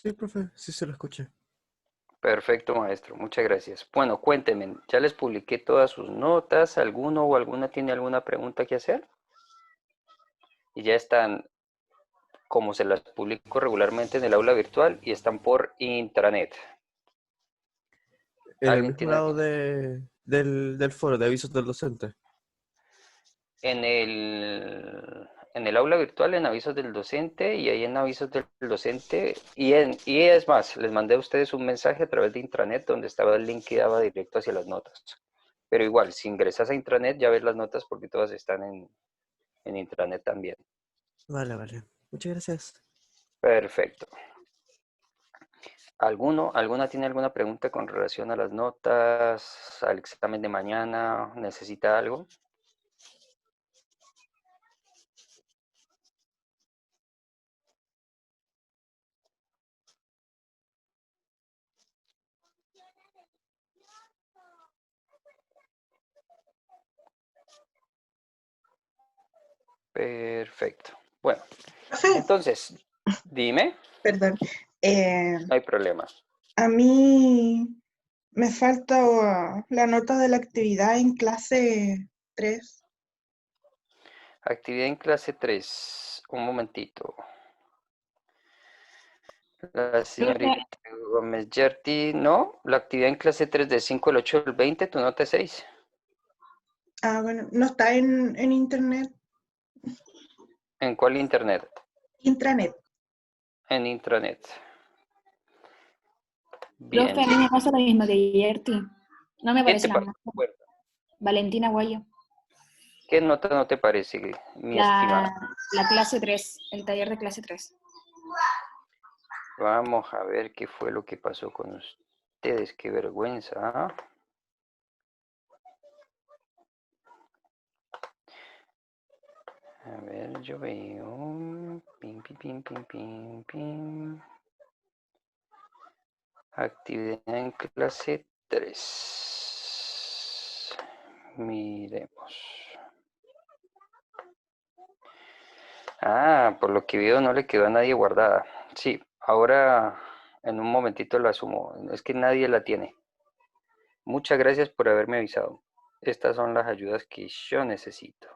Sí, profe, sí se lo escuché. Perfecto, maestro. Muchas gracias. Bueno, cuéntenme, ya les publiqué todas sus notas. ¿Alguno o alguna tiene alguna pregunta que hacer? Y ya están, como se las publico regularmente en el aula virtual, y están por intranet. En el ¿Alguien mismo tiene lado alguna? del foro de avisos del docente. En el aula virtual, en avisos del docente, y ahí en avisos del docente, y es más, les mandé a ustedes un mensaje a través de intranet donde estaba el link que daba directo hacia las notas. Pero igual, si ingresas a intranet ya ves las notas porque todas están en intranet también. Vale, vale. Muchas gracias. Perfecto. ¿Alguna tiene alguna pregunta con relación a las notas, al examen de mañana? ¿Necesita algo? Perfecto. Bueno, Profe, entonces, dime, perdón. no hay problema. A mí me falta la nota de la actividad en clase 3. Actividad en clase 3. Un momentito. La Profe, señorita Gómez Yerti, no. La actividad en clase 3 de 5 al 8 al 20, tu nota es 6. Ah, bueno, no está en internet, ¿En cuál internet? intranet. En intranet. profe, Bien. a mí me pasa lo mismo que Yerti. No me ¿Qué parece te la pasa? mejor. Valentina Guayo. ¿Qué nota no te parece, mi estimada? La clase 3, el taller de clase 3. Vamos a ver qué fue lo que pasó con ustedes. Qué vergüenza. ¿Ah? A ver, yo veo. Pim, pim, pim, pim, pim, pim. Actividad en clase 3. Miremos. Ah, por lo que veo no le quedó a nadie guardada. Sí, ahora en un momentito la sumo. Es que nadie la tiene. Muchas gracias por haberme avisado. Estas son las ayudas que yo necesito.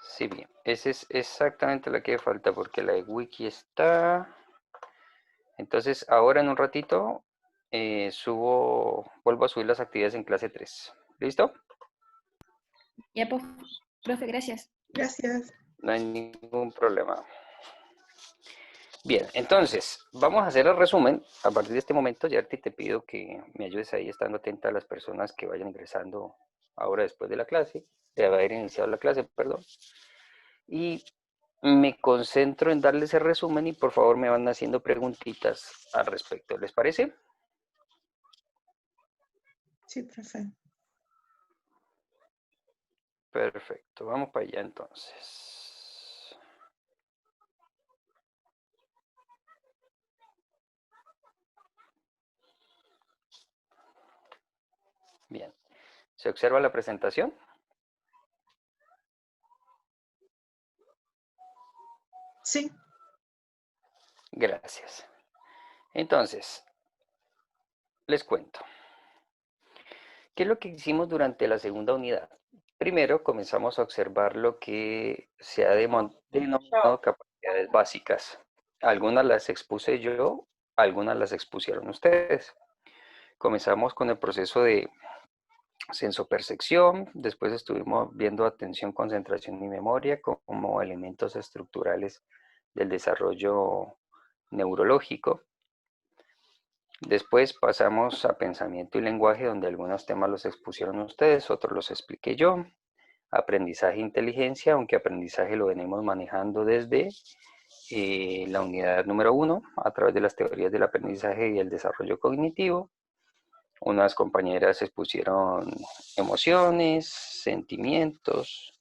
Sí, bien. Esa es exactamente la que falta porque la de wiki está. Entonces, ahora en un ratito vuelvo a subir las actividades en clase 3. ¿Listo? Ya, pues, profe, gracias. Gracias. No hay ningún problema. Bien, entonces, vamos a hacer el resumen. A partir de este momento, Yarti, te pido que me ayudes ahí estando atenta a las personas que vayan ingresando ahora después de la clase, de haber iniciado la clase, perdón. Y me concentro en darles el resumen y por favor me van haciendo preguntitas al respecto. ¿Les parece? Sí, profe. Perfecto, vamos para allá entonces. Bien, ¿se observa la presentación? Sí, Gracias. Entonces, les cuento. ¿Qué es lo que hicimos durante la segunda unidad? Primero comenzamos a observar lo que se ha denominado capacidades básicas. Algunas las expuse yo, algunas las expusieron ustedes. Comenzamos con el proceso de sensopercepción, después estuvimos viendo atención, concentración y memoria como elementos estructurales del desarrollo neurológico. Después pasamos a pensamiento y lenguaje, donde algunos temas los expusieron ustedes, otros los expliqué yo. Aprendizaje e inteligencia, aunque aprendizaje lo venimos manejando desde la unidad número 1, a través de las teorías del aprendizaje y el desarrollo cognitivo. Unas compañeras expusieron emociones, sentimientos,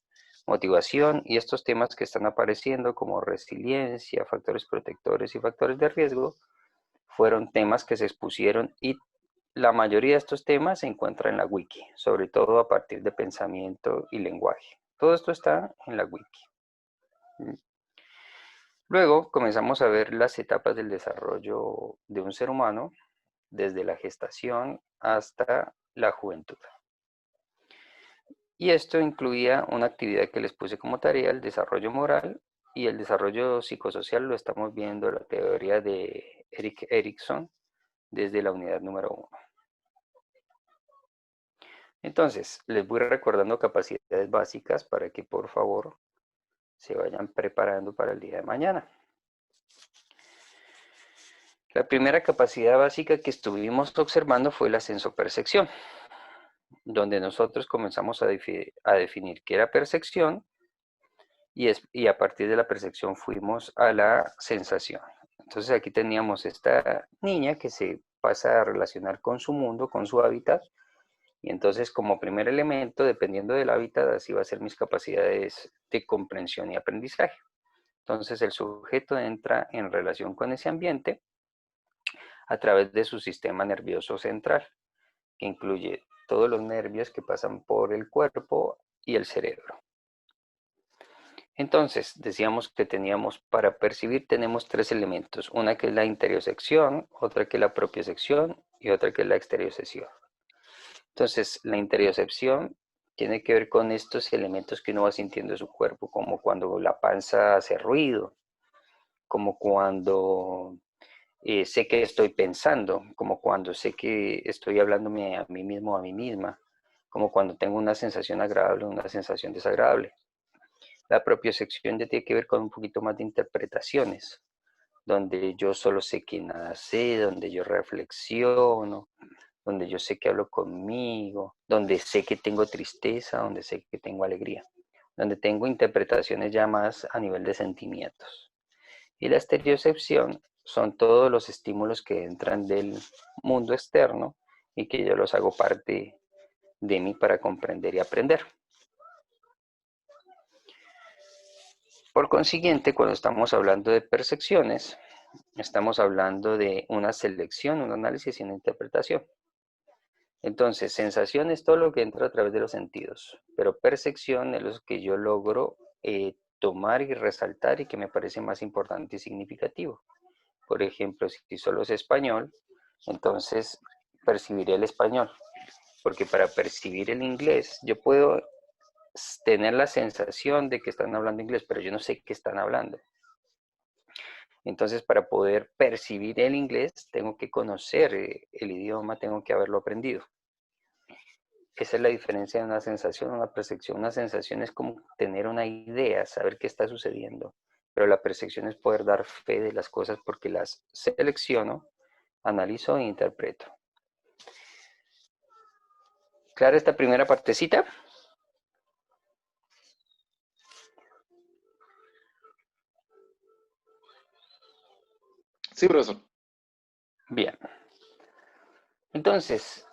motivación y estos temas que están apareciendo como resiliencia, factores protectores y factores de riesgo, fueron temas que se expusieron y la mayoría de estos temas se encuentran en la wiki, sobre todo a partir de pensamiento y lenguaje. Todo esto está en la wiki. Luego comenzamos a ver las etapas del desarrollo de un ser humano, desde la gestación hasta la juventud. Y esto incluía una actividad que les puse como tarea, el desarrollo moral, y el desarrollo psicosocial lo estamos viendo en la teoría de Erik Erikson desde la unidad número 1. Entonces, les voy recordando capacidades básicas para que por favor se vayan preparando para el día de mañana. La primera capacidad básica que estuvimos observando fue la sensopercepción, donde nosotros comenzamos a definir qué era percepción y a partir de la percepción fuimos a la sensación. Entonces aquí teníamos esta niña que se pasa a relacionar con su mundo, con su hábitat, y entonces como primer elemento, dependiendo del hábitat, así va a ser mis capacidades de comprensión y aprendizaje. Entonces el sujeto entra en relación con ese ambiente a través de su sistema nervioso central, que incluye todos los nervios que pasan por el cuerpo y el cerebro. Entonces, decíamos que teníamos, para percibir tenemos 3 elementos, una que es la interiocepción, otra que es la propiocepción y otra que es la exteriocepción. Entonces, la interiocepción tiene que ver con estos elementos que uno va sintiendo en su cuerpo, como cuando la panza hace ruido, como cuando sé que estoy pensando, como cuando sé que estoy hablándome a mí mismo, a mí misma, como cuando tengo una sensación agradable o una sensación desagradable. La propiocepción ya tiene que ver con un poquito más de interpretaciones, donde yo solo sé que nada sé, donde yo reflexiono, donde yo sé que hablo conmigo, donde sé que tengo tristeza, donde sé que tengo alegría, donde tengo interpretaciones ya más a nivel de sentimientos. Y la estereocepción son todos los estímulos que entran del mundo externo y que yo los hago parte de mí para comprender y aprender. Por consiguiente, cuando estamos hablando de percepciones, estamos hablando de una selección, un análisis y una interpretación. Entonces, sensación es todo lo que entra a través de los sentidos, pero percepción es lo que yo logro tomar y resaltar y que me parece más importante y significativo. Por ejemplo, si solo es español, entonces percibiré el español, porque para percibir el inglés yo puedo tener la sensación de que están hablando inglés, pero yo no sé qué están hablando. Entonces, para poder percibir el inglés, tengo que conocer el idioma, tengo que haberlo aprendido. Esa es la diferencia de una sensación, una percepción. Una sensación es como tener una idea, saber qué está sucediendo, pero la percepción es poder dar fe de las cosas porque las selecciono, analizo e interpreto. ¿Clara esta primera partecita? Sí, profesor. Bien. Entonces,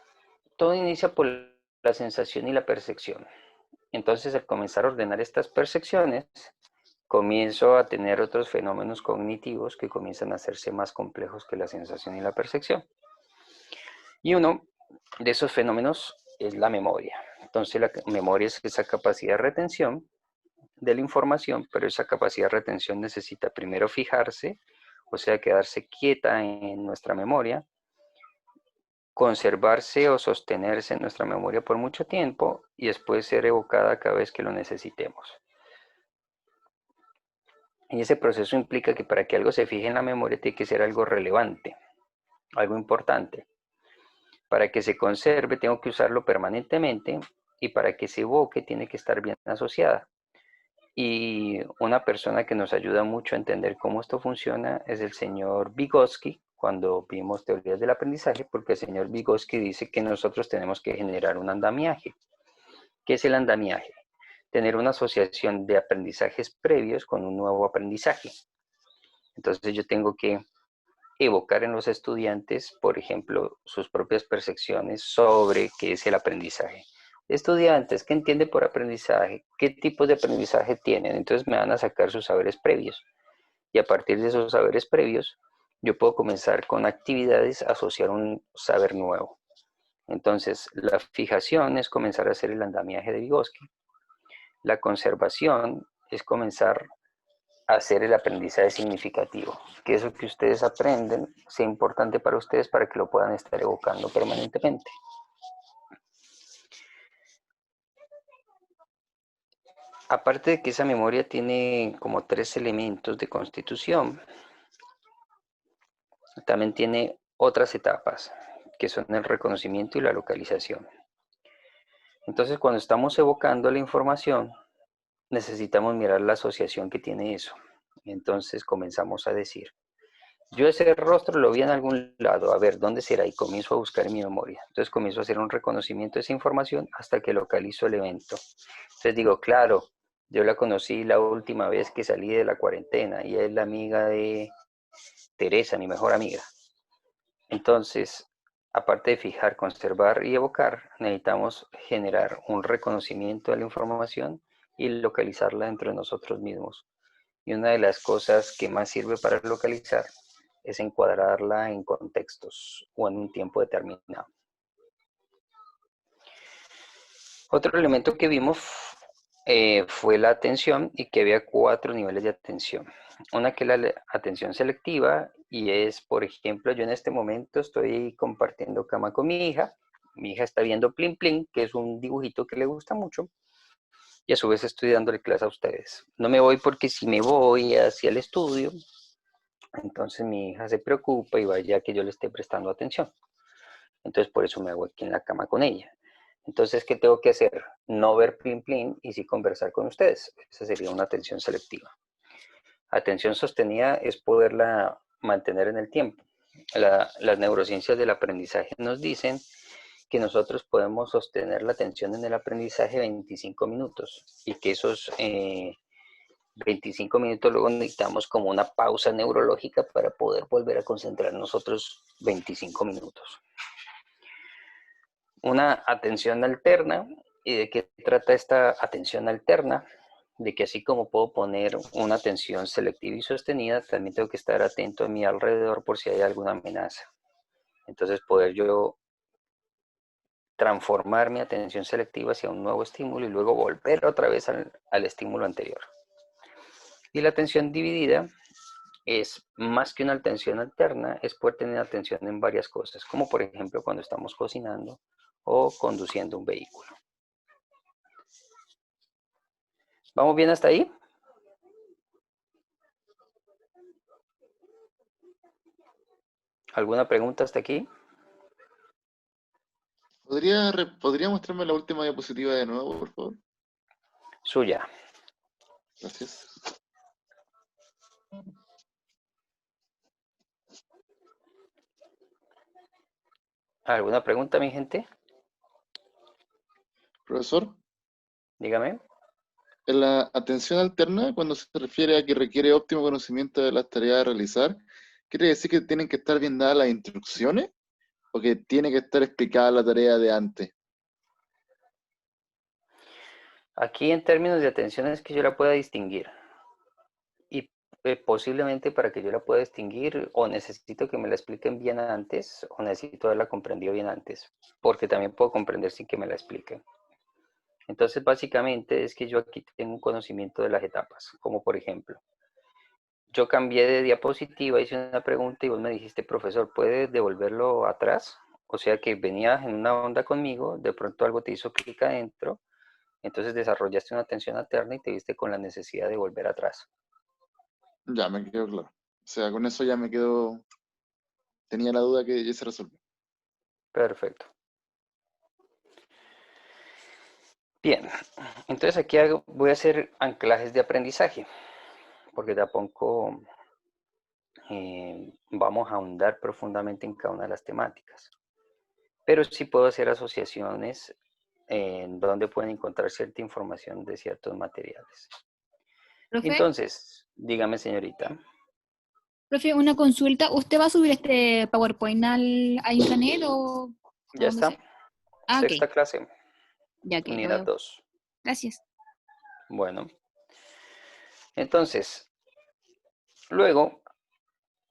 todo inicia por la sensación y la percepción. Entonces, al comenzar a ordenar estas percepciones, comienzo a tener otros fenómenos cognitivos que comienzan a hacerse más complejos que la sensación y la percepción. Y uno de esos fenómenos es la memoria. Entonces, la memoria es esa capacidad de retención de la información, pero esa capacidad de retención necesita primero fijarse, o sea, quedarse quieta en nuestra memoria, conservarse o sostenerse en nuestra memoria por mucho tiempo y después ser evocada cada vez que lo necesitemos. Y ese proceso implica que para que algo se fije en la memoria tiene que ser algo relevante, algo importante. Para que se conserve tengo que usarlo permanentemente y para que se evoque tiene que estar bien asociada. Y una persona que nos ayuda mucho a entender cómo esto funciona es el señor Vygotsky, cuando vimos teorías del aprendizaje, porque el señor Vygotsky dice que nosotros tenemos que generar un andamiaje. ¿Qué es el andamiaje? Tener una asociación de aprendizajes previos con un nuevo aprendizaje. Entonces yo tengo que evocar en los estudiantes, por ejemplo, sus propias percepciones sobre qué es el aprendizaje. Estudiantes, ¿qué entienden por aprendizaje? ¿Qué tipos de aprendizaje tienen? Entonces me van a sacar sus saberes previos. Y a partir de esos saberes previos, yo puedo comenzar con actividades a asociar un saber nuevo. Entonces, la fijación es comenzar a hacer el andamiaje de Vygotsky. La conservación es comenzar hacer el aprendizaje significativo. Que eso que ustedes aprenden sea importante para ustedes para que lo puedan estar evocando permanentemente. Aparte de que esa memoria tiene como 3 elementos de constitución, también tiene otras etapas, que son el reconocimiento y la localización. Entonces, cuando estamos evocando la información, necesitamos mirar la asociación que tiene eso. Entonces comenzamos a decir, yo ese rostro lo vi en algún lado, a ver, ¿dónde será? Y comienzo a buscar en mi memoria. Entonces comienzo a hacer un reconocimiento de esa información hasta que localizo el evento. Entonces digo, claro, yo la conocí la última vez que salí de la cuarentena y es la amiga de Teresa, mi mejor amiga. Entonces, aparte de fijar, conservar y evocar, necesitamos generar un reconocimiento de la información y localizarla dentro de nosotros mismos. Y una de las cosas que más sirve para localizar es encuadrarla en contextos o en un tiempo determinado. Otro elemento que vimos fue la atención y que había 4 niveles de atención. Una que es la atención selectiva y es, por ejemplo, yo en este momento estoy compartiendo cama con mi hija está viendo Plin Plin, que es un dibujito que le gusta mucho, y a su vez estoy dándole clase a ustedes. No me voy porque si me voy hacia el estudio, entonces mi hija se preocupa y vaya que yo le esté prestando atención. Entonces por eso me hago aquí en la cama con ella. Entonces, ¿qué tengo que hacer? No ver Plin Plin y sí conversar con ustedes. Esa sería una atención selectiva. Atención sostenida es poderla mantener en el tiempo. Las neurociencias del aprendizaje nos dicen que nosotros podemos sostener la atención en el aprendizaje 25 minutos y que esos 25 minutos luego necesitamos como una pausa neurológica para poder volver a concentrar nosotros 25 minutos. Una atención alterna. ¿Y de qué trata esta atención alterna? De que así como puedo poner una atención selectiva y sostenida, también tengo que estar atento a mi alrededor por si hay alguna amenaza. Entonces poder yo transformar mi atención selectiva hacia un nuevo estímulo y luego volver otra vez al estímulo anterior. Y la atención dividida es más que una atención alterna, es poder tener atención en varias cosas, como por ejemplo cuando estamos cocinando o conduciendo un vehículo. ¿Vamos bien hasta ahí? ¿Alguna pregunta hasta aquí? ¿Podría mostrarme la última diapositiva de nuevo, por favor? Suya. Gracias. ¿Alguna pregunta, mi gente? Profesor, Dígame. en la atención alterna, cuando se refiere a que requiere óptimo conocimiento de las tareas a realizar, ¿quiere decir que tienen que estar bien dadas las instrucciones o que tiene que estar explicada la tarea de antes? Aquí en términos de atención es que yo la pueda distinguir. Y posiblemente para que yo la pueda distinguir o necesito que me la expliquen bien antes o necesito haberla comprendido bien antes. Porque también puedo comprender sin que me la expliquen. Entonces básicamente es que yo aquí tengo un conocimiento de las etapas. Como por ejemplo, yo cambié de diapositiva, hice una pregunta y vos me dijiste, profesor, ¿puedes devolverlo atrás? O sea que venías en una onda conmigo, de pronto algo te hizo clic adentro. Entonces desarrollaste una atención alterna y te viste con la necesidad de volver atrás. Ya, me quedó claro. O sea, con eso ya me quedó... Tenía la duda que ya se resolvió. Perfecto. Bien, entonces aquí voy a hacer anclajes de aprendizaje, porque tampoco vamos a ahondar profundamente en cada una de las temáticas. Pero sí puedo hacer asociaciones en donde pueden encontrar cierta información de ciertos materiales. Profe, Entonces, dígame, señorita. profe, una consulta. ¿Usted va a subir este PowerPoint a internet o a Ya dónde está. sea? Ah, ok. Sexta clase, Ya que lo unidad veo. 2. Gracias. Bueno, entonces, luego,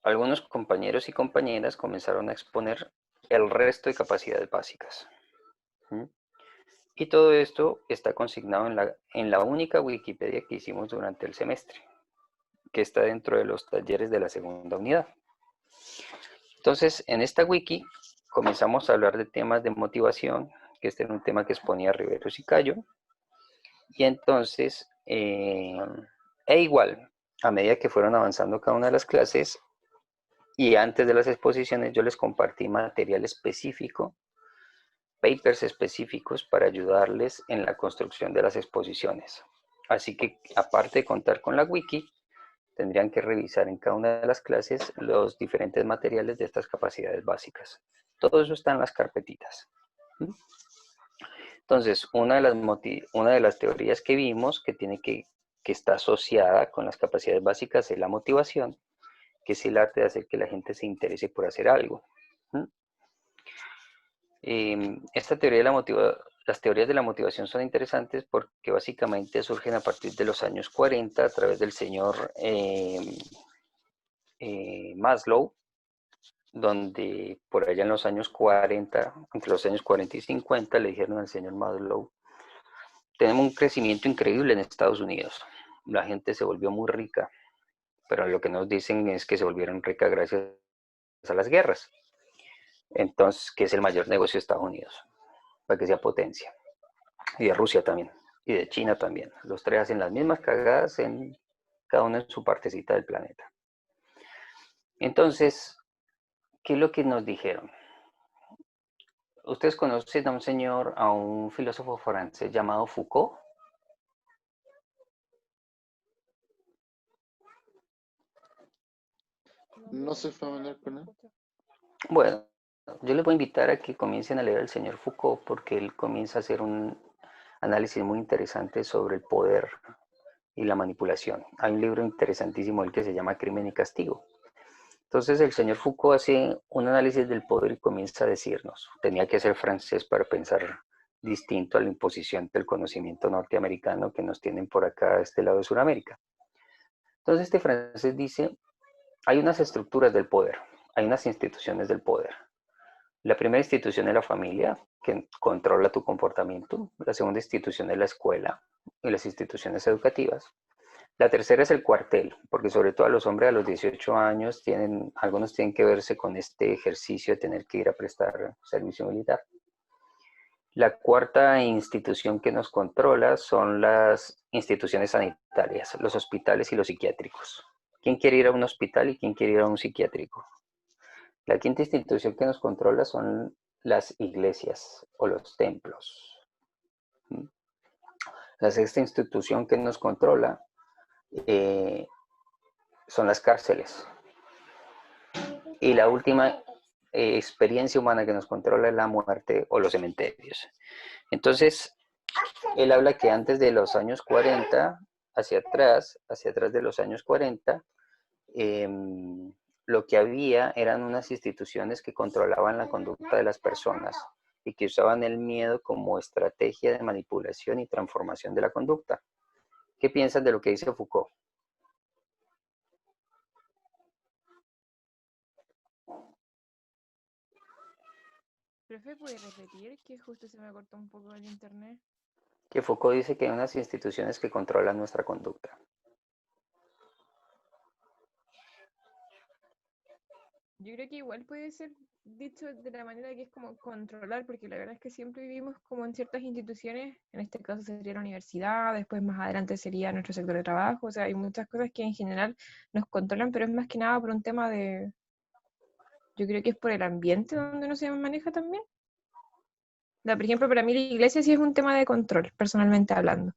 algunos compañeros y compañeras comenzaron a exponer el resto de capacidades básicas. ¿Mm? Y todo esto está consignado en la única Wikipedia que hicimos durante el semestre. que está dentro de los talleres de la segunda unidad. Entonces, en esta wiki comenzamos a hablar de temas de motivación, que este era un tema que exponía Riveros y Cayo. Y entonces, igual, a medida que fueron avanzando cada una de las clases y antes de las exposiciones, yo les compartí material específico, papers específicos para ayudarles en la construcción de las exposiciones. Así que, aparte de contar con la wiki, tendrían que revisar en cada una de las clases los diferentes materiales de estas capacidades básicas. Todo eso está en las carpetitas. Entonces, una de las teorías que vimos que está asociada con las capacidades básicas es la motivación, que es el arte de hacer que la gente se interese por hacer algo. Esta teoría de las teorías de la motivación son interesantes porque básicamente surgen a partir de los años 40 a través del señor Maslow, donde por allá en los años 40, entre los años 40 y 50, le dijeron al señor Maslow: tenemos un crecimiento increíble en Estados Unidos, la gente se volvió muy rica, pero lo que nos dicen es que se volvieron ricas gracias a las guerras. Entonces, ¿qué es el mayor negocio de Estados Unidos? Para que sea potencia. Y de Rusia también, y de China también. Los tres hacen las mismas cagadas, cada uno en su partecita del planeta. Entonces, ¿qué es lo que nos dijeron? ¿Ustedes conocen a un filósofo francés llamado Foucault? No soy familiar con él. Bueno, yo les voy a invitar a que comiencen a leer al señor Foucault porque él comienza a hacer un análisis muy interesante sobre el poder y la manipulación. Hay un libro interesantísimo el que se llama Crimen y Castigo. Entonces el señor Foucault hace un análisis del poder y comienza a decirnos, tenía que ser francés para pensar distinto a la imposición del conocimiento norteamericano que nos tienen por acá a este lado de Sudamérica. Entonces este francés dice, hay unas estructuras del poder, hay unas instituciones del poder. La primera institución es la familia, que controla tu comportamiento. La segunda institución es la escuela y las instituciones educativas. La tercera es el cuartel, porque sobre todo a los hombres a los 18 años algunos tienen que verse con este ejercicio de tener que ir a prestar servicio militar. La cuarta institución que nos controla son las instituciones sanitarias, los hospitales y los psiquiátricos. ¿Quién quiere ir a un hospital y quién quiere ir a un psiquiátrico? La quinta institución que nos controla son las iglesias o los templos. La sexta institución que nos controla son las cárceles. Y la última experiencia humana que nos controla es la muerte o los cementerios. Entonces, él habla que antes de los años 40, hacia atrás de los años 40, lo que había eran unas instituciones que controlaban la conducta de las personas y que usaban el miedo como estrategia de manipulación y transformación de la conducta. ¿Qué piensas de lo que dice Foucault? Profe, ¿puede repetir? Que justo se me cortó un poco el internet. Que Foucault dice que hay unas instituciones que controlan nuestra conducta. Yo creo que igual puede ser dicho de la manera que es como controlar, porque la verdad es que siempre vivimos como en ciertas instituciones, en este caso sería la universidad, después más adelante sería nuestro sector de trabajo, o sea, hay muchas cosas que en general nos controlan, pero es más que nada por un tema de, yo creo que es por el ambiente donde uno se maneja también. Por ejemplo, para mí la iglesia sí es un tema de control, personalmente hablando.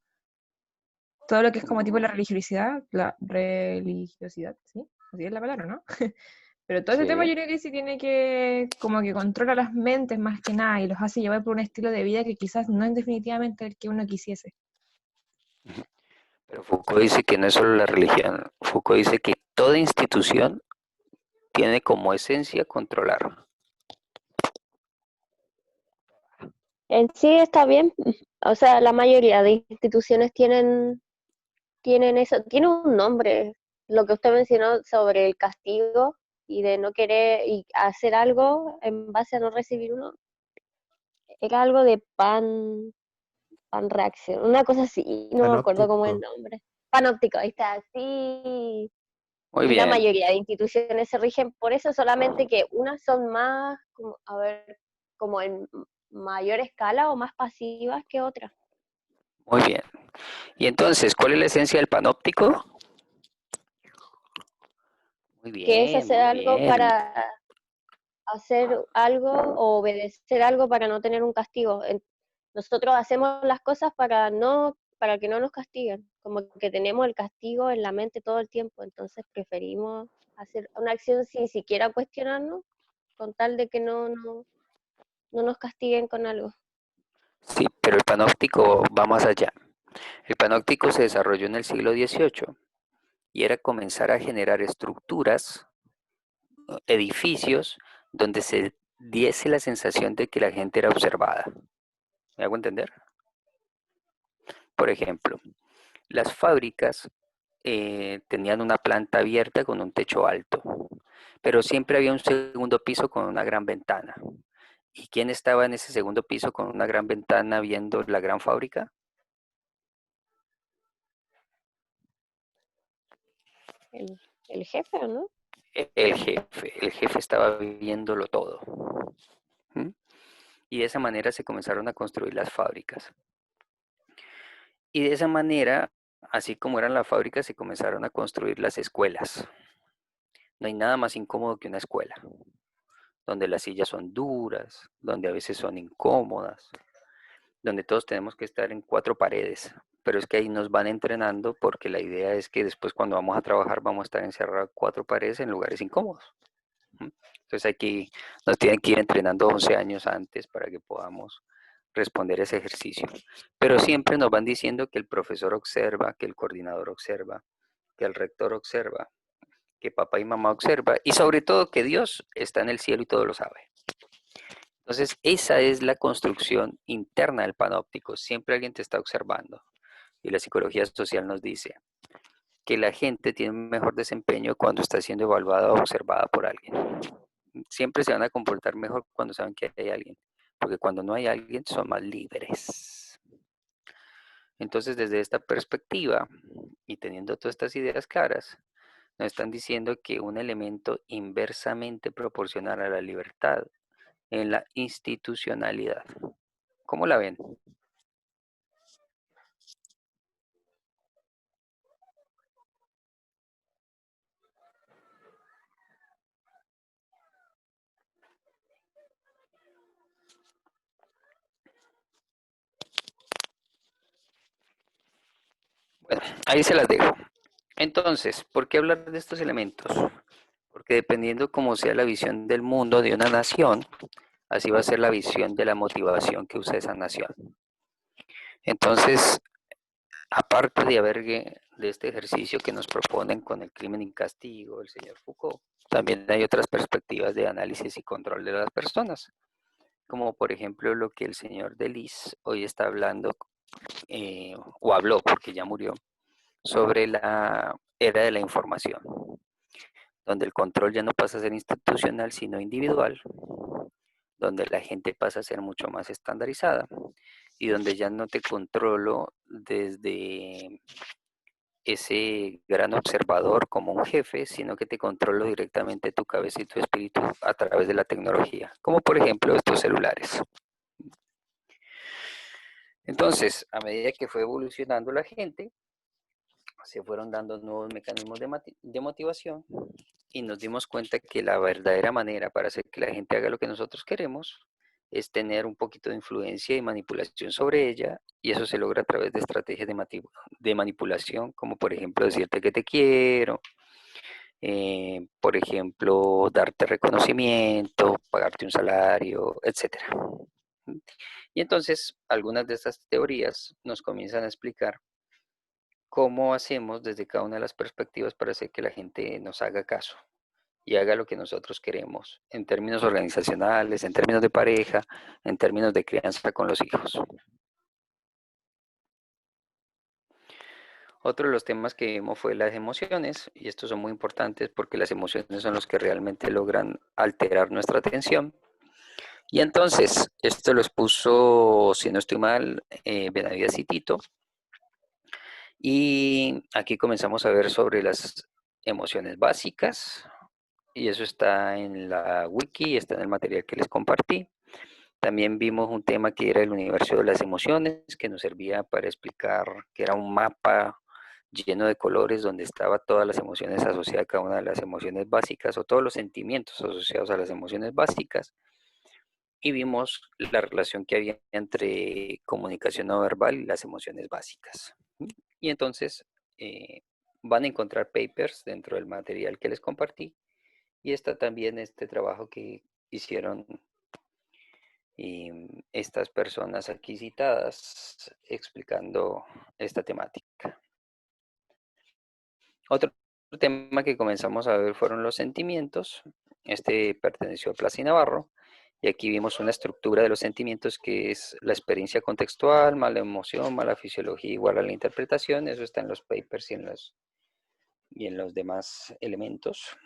Todo lo que es como tipo la religiosidad, ¿sí? Así es la palabra, ¿no? Pero todo ese tema yo creo que sí tiene que, como que controla las mentes más que nada y los hace llevar por un estilo de vida que quizás no es definitivamente el que uno quisiese. Pero Foucault dice que no es solo la religión. Foucault dice que toda institución tiene como esencia controlar. En sí está bien, o sea, la mayoría de instituciones tienen eso, tiene un nombre, lo que usted mencionó sobre el castigo y de no querer y hacer algo en base a no recibir uno, era algo de pan reacción, una cosa así, no me acuerdo cómo es el Panóptico. nombre. Panóptico, ahí está, sí, Muy Y la bien. mayoría de instituciones se rigen por eso, solamente que unas son más, como en mayor escala o más pasivas que otras. Muy bien. Y entonces, ¿cuál es la esencia del panóptico? Muy Que es bien, hacer muy algo bien. para hacer algo o obedecer algo para no tener un castigo. Nosotros hacemos las cosas para que no nos castiguen, como que tenemos el castigo en la mente todo el tiempo, entonces preferimos hacer una acción sin siquiera cuestionarnos, con tal de que no nos castiguen con algo. Sí, pero el panóptico va más allá. El panóptico se desarrolló en el siglo XVIII y era comenzar a generar estructuras, edificios, donde se diese la sensación de que la gente era observada. ¿Me hago entender? Por ejemplo, las fábricas tenían una planta abierta con un techo alto, pero siempre había un segundo piso con una gran ventana. ¿Y quién estaba en ese segundo piso con una gran ventana viendo la gran fábrica? El jefe, ¿no? El jefe. El jefe estaba viéndolo todo. ¿Mm? Y de esa manera se comenzaron a construir las fábricas. Y de esa manera, así como eran las fábricas, se comenzaron a construir las escuelas. No hay nada más incómodo que una escuela, donde las sillas son duras, donde a veces son incómodas, donde todos tenemos que estar en cuatro paredes. Pero es que ahí nos van entrenando porque la idea es que después cuando vamos a trabajar vamos a estar encerrados cuatro paredes en lugares incómodos. Entonces aquí nos tienen que ir entrenando 11 años antes para que podamos responder ese ejercicio. Pero siempre nos van diciendo que el profesor observa, que el coordinador observa, que el rector observa, que papá y mamá observa y sobre todo que Dios está en el cielo y todo lo sabe. Entonces esa es la construcción interna del panóptico. Siempre alguien te está observando. Y la psicología social nos dice que la gente tiene un mejor desempeño cuando está siendo evaluada o observada por alguien. Siempre se van a comportar mejor cuando saben que hay alguien, porque cuando no hay alguien son más libres. Entonces, desde esta perspectiva y teniendo todas estas ideas claras, nos están diciendo que un elemento inversamente proporcional a la libertad en la institucionalidad. ¿Cómo la ven? Bueno, ahí se las dejo. Entonces, ¿por qué hablar de estos elementos? Porque dependiendo cómo sea la visión del mundo de una nación, así va a ser la visión de la motivación que usa esa nación. Entonces, aparte de este ejercicio que nos proponen con el crimen y castigo, el señor Foucault, también hay otras perspectivas de análisis y control de las personas, como por ejemplo lo que el señor Delis hoy está hablando, o habló porque ya murió, sobre la era de la información, donde el control ya no pasa a ser institucional, sino individual, donde la gente pasa a ser mucho más estandarizada y donde ya no te controlo desde ese gran observador como un jefe, sino que te controlo directamente tu cabeza y tu espíritu a través de la tecnología, como por ejemplo estos celulares. Entonces, a medida que fue evolucionando la gente, se fueron dando nuevos mecanismos de motivación y nos dimos cuenta que la verdadera manera para hacer que la gente haga lo que nosotros queremos es tener un poquito de influencia y manipulación sobre ella, y eso se logra a través de estrategias de manipulación, como por ejemplo decirte que te quiero, por ejemplo, darte reconocimiento, pagarte un salario, etc. Y entonces algunas de estas teorías nos comienzan a explicar cómo hacemos desde cada una de las perspectivas para hacer que la gente nos haga caso y haga lo que nosotros queremos, en términos organizacionales, en términos de pareja, en términos de crianza con los hijos. Otro de los temas que vimos fue las emociones, y estos son muy importantes porque las emociones son los que realmente logran alterar nuestra atención. Y entonces, esto lo expuso, si no estoy mal, Benavides y Tito. Y aquí comenzamos a ver sobre las emociones básicas, y eso está en la wiki, está en el material que les compartí. También vimos un tema que era el universo de las emociones, que nos servía para explicar que era un mapa lleno de colores donde estaban todas las emociones asociadas a cada una de las emociones básicas o todos los sentimientos asociados a las emociones básicas. Y vimos la relación que había entre comunicación no verbal y las emociones básicas. Y entonces van a encontrar papers dentro del material que les compartí, y está también este trabajo que hicieron estas personas aquí citadas explicando esta temática. Otro tema que comenzamos a ver fueron los sentimientos. Este perteneció a Plaza y Navarro, y aquí vimos una estructura de los sentimientos que es la experiencia contextual, más la emoción, más la fisiología igual a la interpretación. Eso está en los papers y en los demás elementos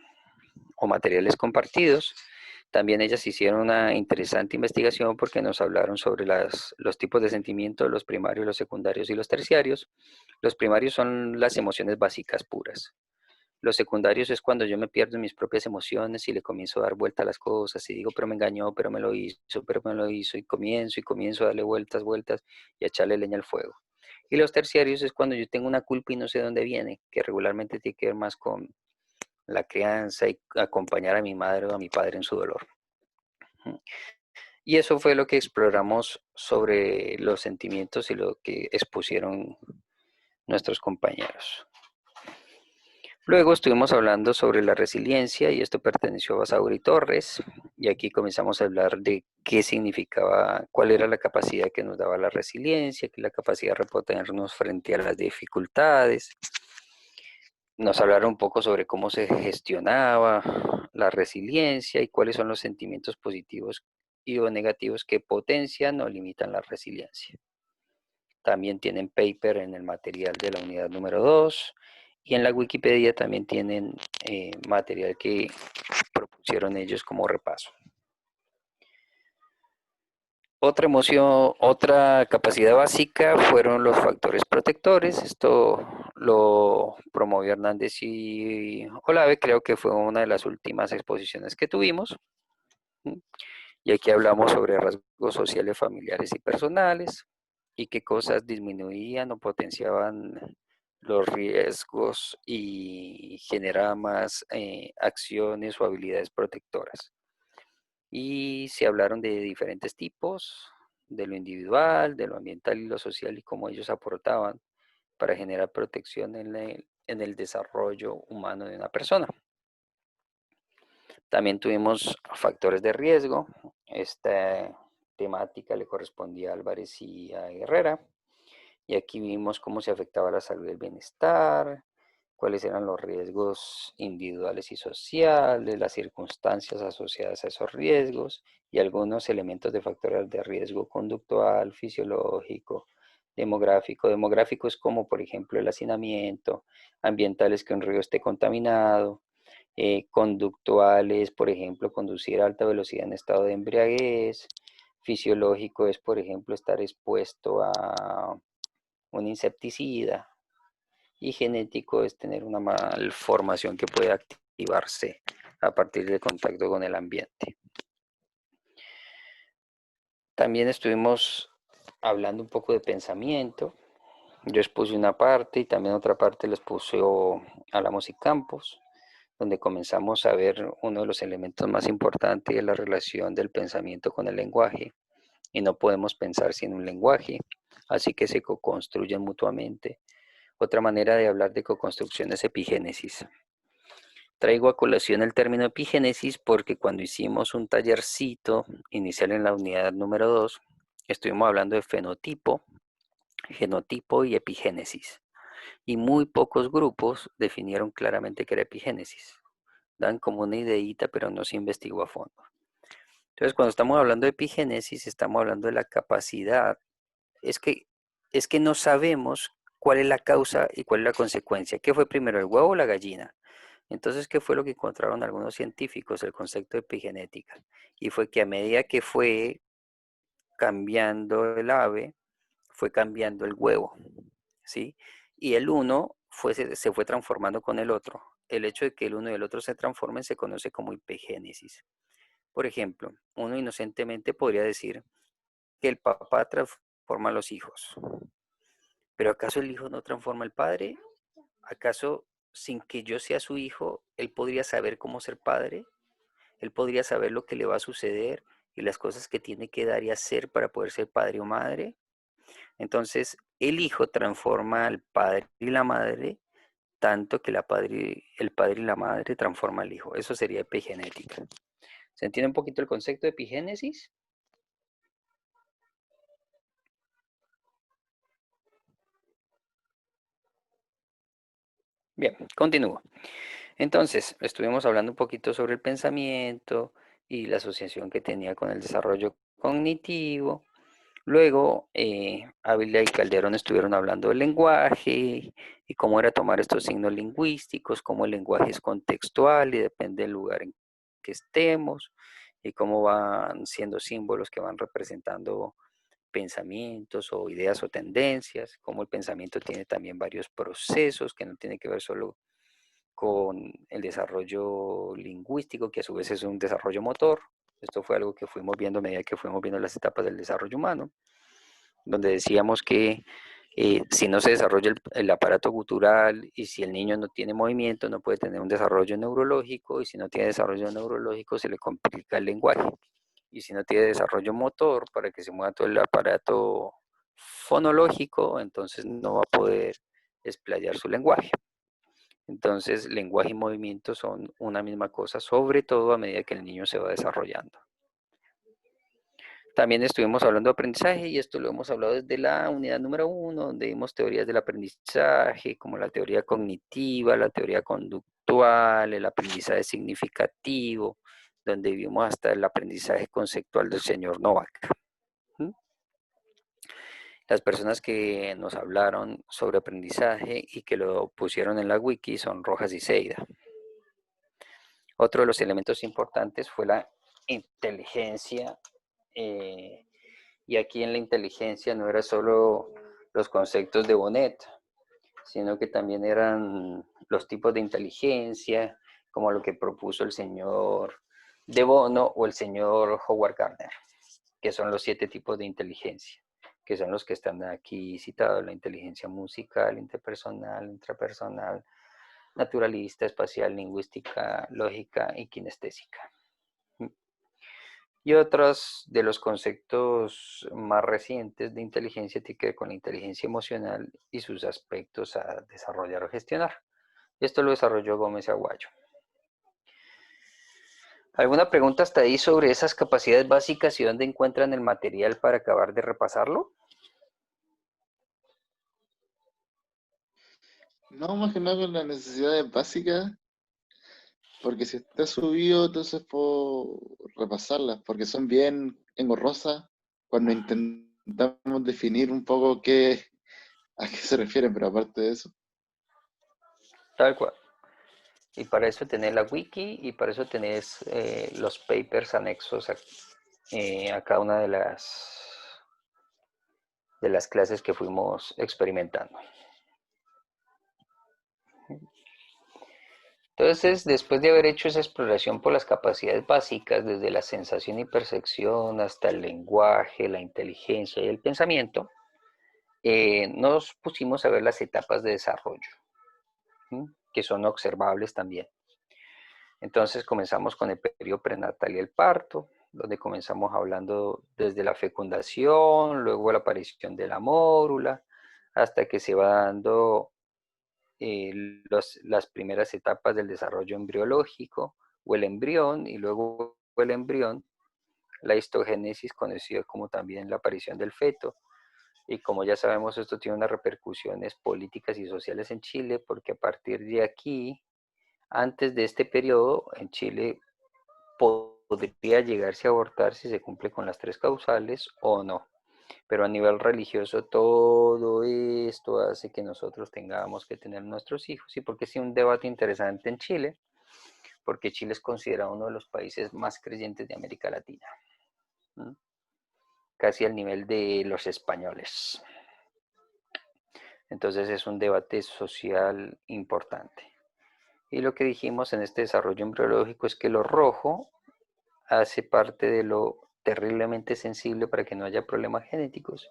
o materiales compartidos. También ellas hicieron una interesante investigación porque nos hablaron sobre los tipos de sentimientos, los primarios, los secundarios y los terciarios. Los primarios son las emociones básicas puras. Los secundarios es cuando yo me pierdo en mis propias emociones y le comienzo a dar vuelta a las cosas y digo, pero me engañó, pero me lo hizo, y comienzo a darle vueltas y a echarle leña al fuego. Y los terciarios es cuando yo tengo una culpa y no sé de dónde viene, que regularmente tiene que ver más con la crianza y acompañar a mi madre o a mi padre en su dolor. Y eso fue lo que exploramos sobre los sentimientos y lo que expusieron nuestros compañeros. Luego estuvimos hablando sobre la resiliencia, y esto perteneció a Basauri Torres, y aquí comenzamos a hablar de qué significaba, cuál era la capacidad que nos daba la resiliencia, que la capacidad de reponernos frente a las dificultades. Nos hablaron un poco sobre cómo se gestionaba la resiliencia y cuáles son los sentimientos positivos y o negativos que potencian o limitan la resiliencia. También tienen paper en el material de la unidad número 2, y en la Wikipedia también tienen material que propusieron ellos como repaso. Otra emoción, otra capacidad básica fueron los factores protectores. Esto lo promovió Hernández y Olave, creo que fue una de las últimas exposiciones que tuvimos. Y aquí hablamos sobre rasgos sociales, familiares y personales, y qué cosas disminuían o potenciaban los riesgos y generaban más acciones o habilidades protectoras. Y se hablaron de diferentes tipos, de lo individual, de lo ambiental y lo social, y cómo ellos aportaban para generar protección en el desarrollo humano de una persona. También tuvimos factores de riesgo. Esta temática le correspondía a Álvarez y a Herrera. Y aquí vimos cómo se afectaba la salud y el bienestar, cuáles eran los riesgos individuales y sociales, las circunstancias asociadas a esos riesgos y algunos elementos de factores de riesgo conductual, fisiológico, demográfico. Demográfico es como, por ejemplo, el hacinamiento, ambientales, que un río esté contaminado, conductuales, por ejemplo, conducir a alta velocidad en estado de embriaguez. Fisiológico es, por ejemplo, estar expuesto a un insecticida, y genético es tener una malformación que puede activarse a partir del contacto con el ambiente. También estuvimos hablando un poco de pensamiento. Yo expuse una parte y también otra parte les puse a Lamos y Campos, donde comenzamos a ver uno de los elementos más importantes de la relación del pensamiento con el lenguaje. Y no podemos pensar sin un lenguaje, así que se co-construyen mutuamente. Otra manera de hablar de co-construcción es epigénesis. Traigo a colación el término epigénesis porque cuando hicimos un tallercito inicial en la unidad número 2, estuvimos hablando de fenotipo, genotipo y epigénesis. Y muy pocos grupos definieron claramente qué era epigénesis. Dan como una ideita, pero no se investigó a fondo. Entonces, cuando estamos hablando de epigénesis, estamos hablando de la capacidad. Es que no sabemos cuál es la causa y cuál es la consecuencia. ¿Qué fue primero, el huevo o la gallina? Entonces, ¿qué fue lo que encontraron algunos científicos? El concepto de epigenética. Y fue que a medida que fue cambiando el ave, fue cambiando el huevo, ¿sí? Y el uno se fue transformando con el otro. el hecho de que el uno y el otro se transformen se conoce como hipogénesis. Por ejemplo, uno inocentemente podría decir que el papá transforma a los hijos. ¿Pero acaso el hijo no transforma al padre? ¿Acaso sin que yo sea su hijo, él podría saber cómo ser padre? ¿Él podría saber lo que le va a suceder y las cosas que tiene que dar y hacer para poder ser padre o madre? Entonces, el hijo transforma al padre y la madre tanto que el padre y la madre transforman al hijo. Eso sería epigenética. ¿Se entiende un poquito el concepto de epigénesis? Bien, continúo. Entonces, estuvimos hablando un poquito sobre el pensamiento y la asociación que tenía con el desarrollo cognitivo. Luego, Ávila y Calderón estuvieron hablando del lenguaje y cómo era tomar estos signos lingüísticos, cómo el lenguaje es contextual y depende del lugar en que estemos y cómo van siendo símbolos que van representando pensamientos o ideas o tendencias, cómo el pensamiento tiene también varios procesos que no tiene que ver solo con el desarrollo lingüístico, que a su vez es un desarrollo motor. Esto fue algo que fuimos viendo a medida que fuimos viendo las etapas del desarrollo humano, donde decíamos que si no se desarrolla el aparato gutural y si el niño no tiene movimiento, no puede tener un desarrollo neurológico, y si no tiene desarrollo neurológico, se le complica el lenguaje. Y si no tiene desarrollo motor para que se mueva todo el aparato fonológico, entonces no va a poder explayar su lenguaje. Entonces, lenguaje y movimiento son una misma cosa, sobre todo a medida que el niño se va desarrollando. También estuvimos hablando de aprendizaje y esto lo hemos hablado desde la unidad número 1, donde vimos teorías del aprendizaje, como la teoría cognitiva, la teoría conductual, el aprendizaje significativo, donde vimos hasta el aprendizaje conceptual del señor Novak. Las personas que nos hablaron sobre aprendizaje y que lo pusieron en la wiki son Rojas y Seida. Otro de los elementos importantes fue la inteligencia, y aquí en la inteligencia no era solo los conceptos de Bonet, sino que también eran los tipos de inteligencia, como lo que propuso el señor De Bono o el señor Howard Gardner, que son los 7 tipos de inteligencia, que son los que están aquí citados: la inteligencia musical, interpersonal, intrapersonal, naturalista, espacial, lingüística, lógica y kinestésica. Y otros de los conceptos más recientes de inteligencia tiene que ver con la inteligencia emocional y sus aspectos a desarrollar o gestionar. Esto lo desarrolló Gómez Aguayo. ¿Alguna pregunta hasta ahí sobre esas capacidades básicas y dónde encuentran el material para acabar de repasarlo? No, más que nada con las necesidades básicas, porque si está subido, entonces puedo repasarlas, porque son bien engorrosas cuando intentamos definir un poco a qué se refieren, pero aparte de eso. Tal cual. Y para eso tenés la wiki y para eso tenés los papers anexos a cada una de las clases que fuimos experimentando. Entonces, después de haber hecho esa exploración por las capacidades básicas, desde la sensación y percepción hasta el lenguaje, la inteligencia y el pensamiento, nos pusimos a ver las etapas de desarrollo, que son observables también. Entonces comenzamos con el periodo prenatal y el parto, donde comenzamos hablando desde la fecundación, luego la aparición de la mórula, hasta que se va dando las primeras etapas del desarrollo embriológico o el embrión, y luego el embrión, la histogénesis, conocida como también la aparición del feto. Y como ya sabemos, esto tiene unas repercusiones políticas y sociales en Chile, porque a partir de aquí, antes de este periodo, en Chile podría llegarse a abortar si se cumple con las 3 causales o no. Pero a nivel religioso todo esto hace que nosotros tengamos que tener nuestros hijos, y porque sí, un debate interesante en Chile, porque Chile es considerado uno de los países más creyentes de América Latina, casi al nivel de los españoles. Entonces es un debate social importante. Y lo que dijimos en este desarrollo embriológico es que lo rojo hace parte de lo terriblemente sensible para que no haya problemas genéticos.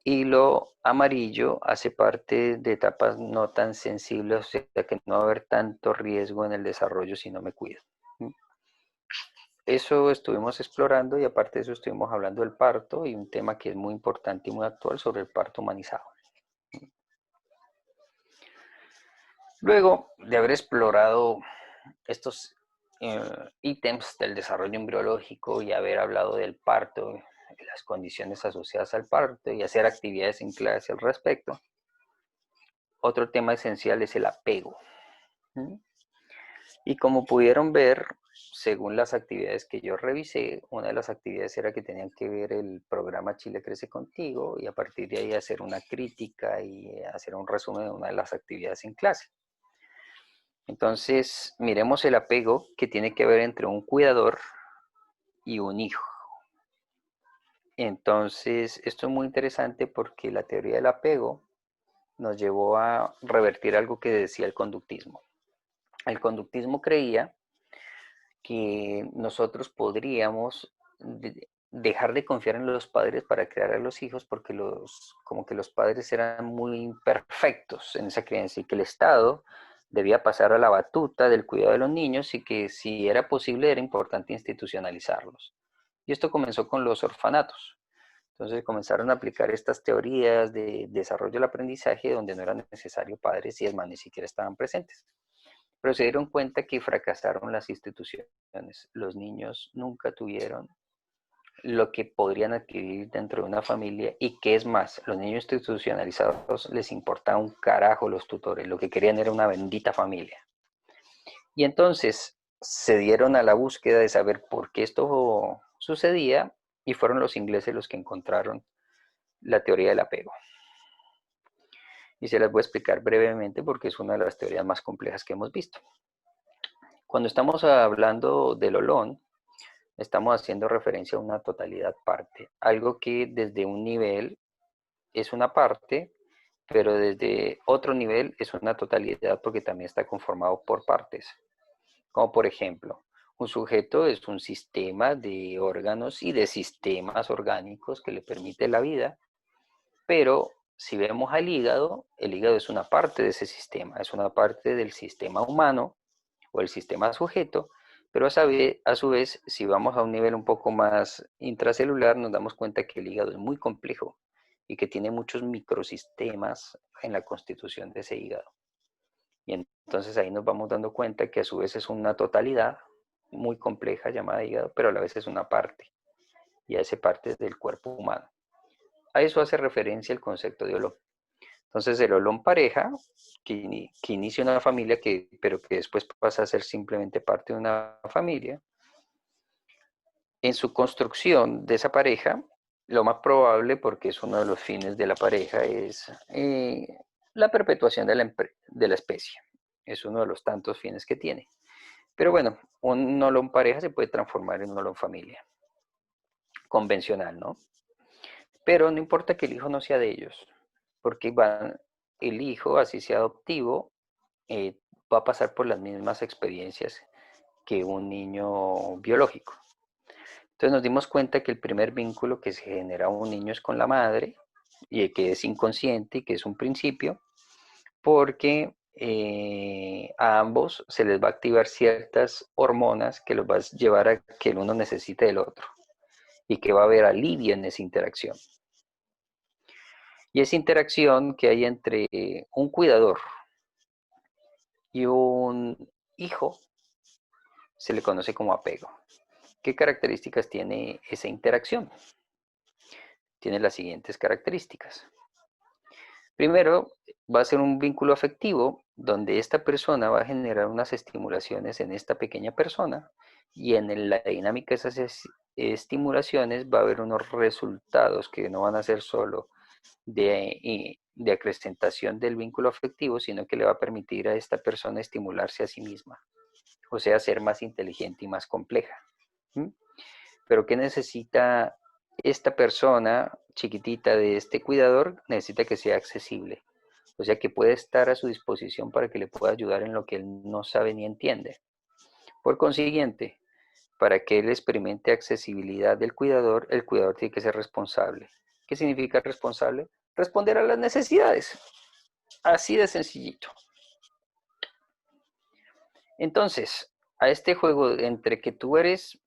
Y lo amarillo hace parte de etapas no tan sensibles, o sea que no va a haber tanto riesgo en el desarrollo si no me cuido. Eso estuvimos explorando y aparte de eso estuvimos hablando del parto y un tema que es muy importante y muy actual sobre el parto humanizado. Luego de haber explorado estos ítems del desarrollo embriológico y haber hablado del parto, las condiciones asociadas al parto y hacer actividades en clase al respecto, otro tema esencial es el apego. Y como pudieron ver, según las actividades que yo revisé, una de las actividades era que tenían que ver el programa Chile Crece Contigo y a partir de ahí hacer una crítica y hacer un resumen de una de las actividades en clase. Entonces, miremos el apego que tiene que ver entre un cuidador y un hijo. Entonces, esto es muy interesante porque la teoría del apego nos llevó a revertir algo que decía el conductismo. El conductismo creía que nosotros podríamos dejar de confiar en los padres para crear a los hijos porque como que los padres eran muy imperfectos en esa creencia y que el Estado debía pasar a la batuta del cuidado de los niños y que si era posible era importante institucionalizarlos. Y esto comenzó con los orfanatos. Entonces comenzaron a aplicar estas teorías de desarrollo del aprendizaje donde no era necesario padres y es más, ni siquiera estaban presentes. Pero se dieron cuenta que fracasaron las instituciones. Los niños nunca tuvieron lo que podrían adquirir dentro de una familia y que es más, los niños institucionalizados les importaba un carajo los tutores, lo que querían era una bendita familia. Y entonces se dieron a la búsqueda de saber por qué esto sucedía y fueron los ingleses los que encontraron la teoría del apego. Y se las voy a explicar brevemente porque es una de las teorías más complejas que hemos visto. Cuando estamos hablando del Olón, estamos haciendo referencia a una totalidad parte, algo que desde un nivel es una parte, pero desde otro nivel es una totalidad porque también está conformado por partes. Como por ejemplo, un sujeto es un sistema de órganos y de sistemas orgánicos que le permite la vida, pero si vemos al hígado, el hígado es una parte de ese sistema, es una parte del sistema humano o el sistema sujeto, pero a su vez, si vamos a un nivel un poco más intracelular, nos damos cuenta que el hígado es muy complejo y que tiene muchos microsistemas en la constitución de ese hígado. Y entonces ahí nos vamos dando cuenta que a su vez es una totalidad muy compleja llamada hígado, pero a la vez es una parte, y a esa parte es del cuerpo humano. A eso hace referencia el concepto de Olón. Entonces el Olón pareja, que inicia una familia, pero que después pasa a ser simplemente parte de una familia, en su construcción de esa pareja, lo más probable, porque es uno de los fines de la pareja, es la perpetuación de la especie. Es uno de los tantos fines que tiene. Pero bueno, un Olón pareja se puede transformar en un Olón familia. Convencional, ¿no? Pero no importa que el hijo no sea de ellos, porque el hijo, así sea adoptivo, va a pasar por las mismas experiencias que un niño biológico. Entonces nos dimos cuenta que el primer vínculo que se genera un niño es con la madre, y que es inconsciente y que es un principio, porque a ambos se les va a activar ciertas hormonas que los va a llevar a que el uno necesite del otro y que va a haber alivio en esa interacción. Y esa interacción que hay entre un cuidador y un hijo se le conoce como apego. ¿Qué características tiene esa interacción? Tiene las siguientes características. Primero, va a ser un vínculo afectivo donde esta persona va a generar unas estimulaciones en esta pequeña persona y en la dinámica de esas estimulaciones va a haber unos resultados que no van a ser solo de acrecentación del vínculo afectivo, sino que le va a permitir a esta persona estimularse a sí misma, o sea, ser más inteligente y más compleja. Pero ¿qué necesita esta persona chiquitita de este cuidador? Necesita que sea accesible. O sea que puede estar a su disposición para que le pueda ayudar en lo que él no sabe ni entiende. Por consiguiente, para que él experimente accesibilidad del cuidador, el cuidador tiene que ser responsable. ¿Qué significa responsable? Responder a las necesidades. Así de sencillito. Entonces, a este juego entre que tú eres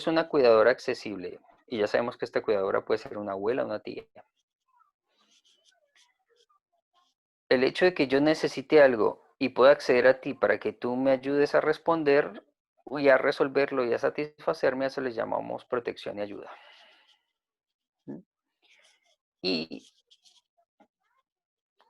una cuidadora accesible, y ya sabemos que esta cuidadora puede ser una abuela o una tía. El hecho de que yo necesite algo y pueda acceder a ti para que tú me ayudes a responder y a resolverlo y a satisfacerme, a eso le llamamos protección y ayuda. Y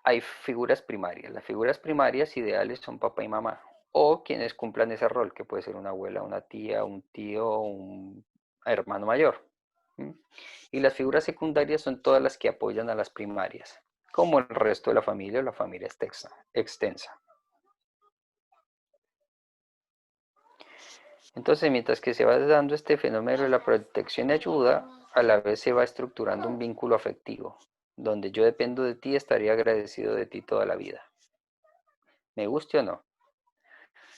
hay figuras primarias. Las figuras primarias ideales son papá y mamá, o quienes cumplan ese rol, que puede ser una abuela, una tía, un tío, un hermano mayor. Y las figuras secundarias son todas las que apoyan a las primarias, como el resto de la familia o la familia extensa. Entonces, mientras que se va dando este fenómeno de la protección y ayuda, a la vez se va estructurando un vínculo afectivo, donde yo dependo de ti, estaría agradecido de ti toda la vida. Me guste o no.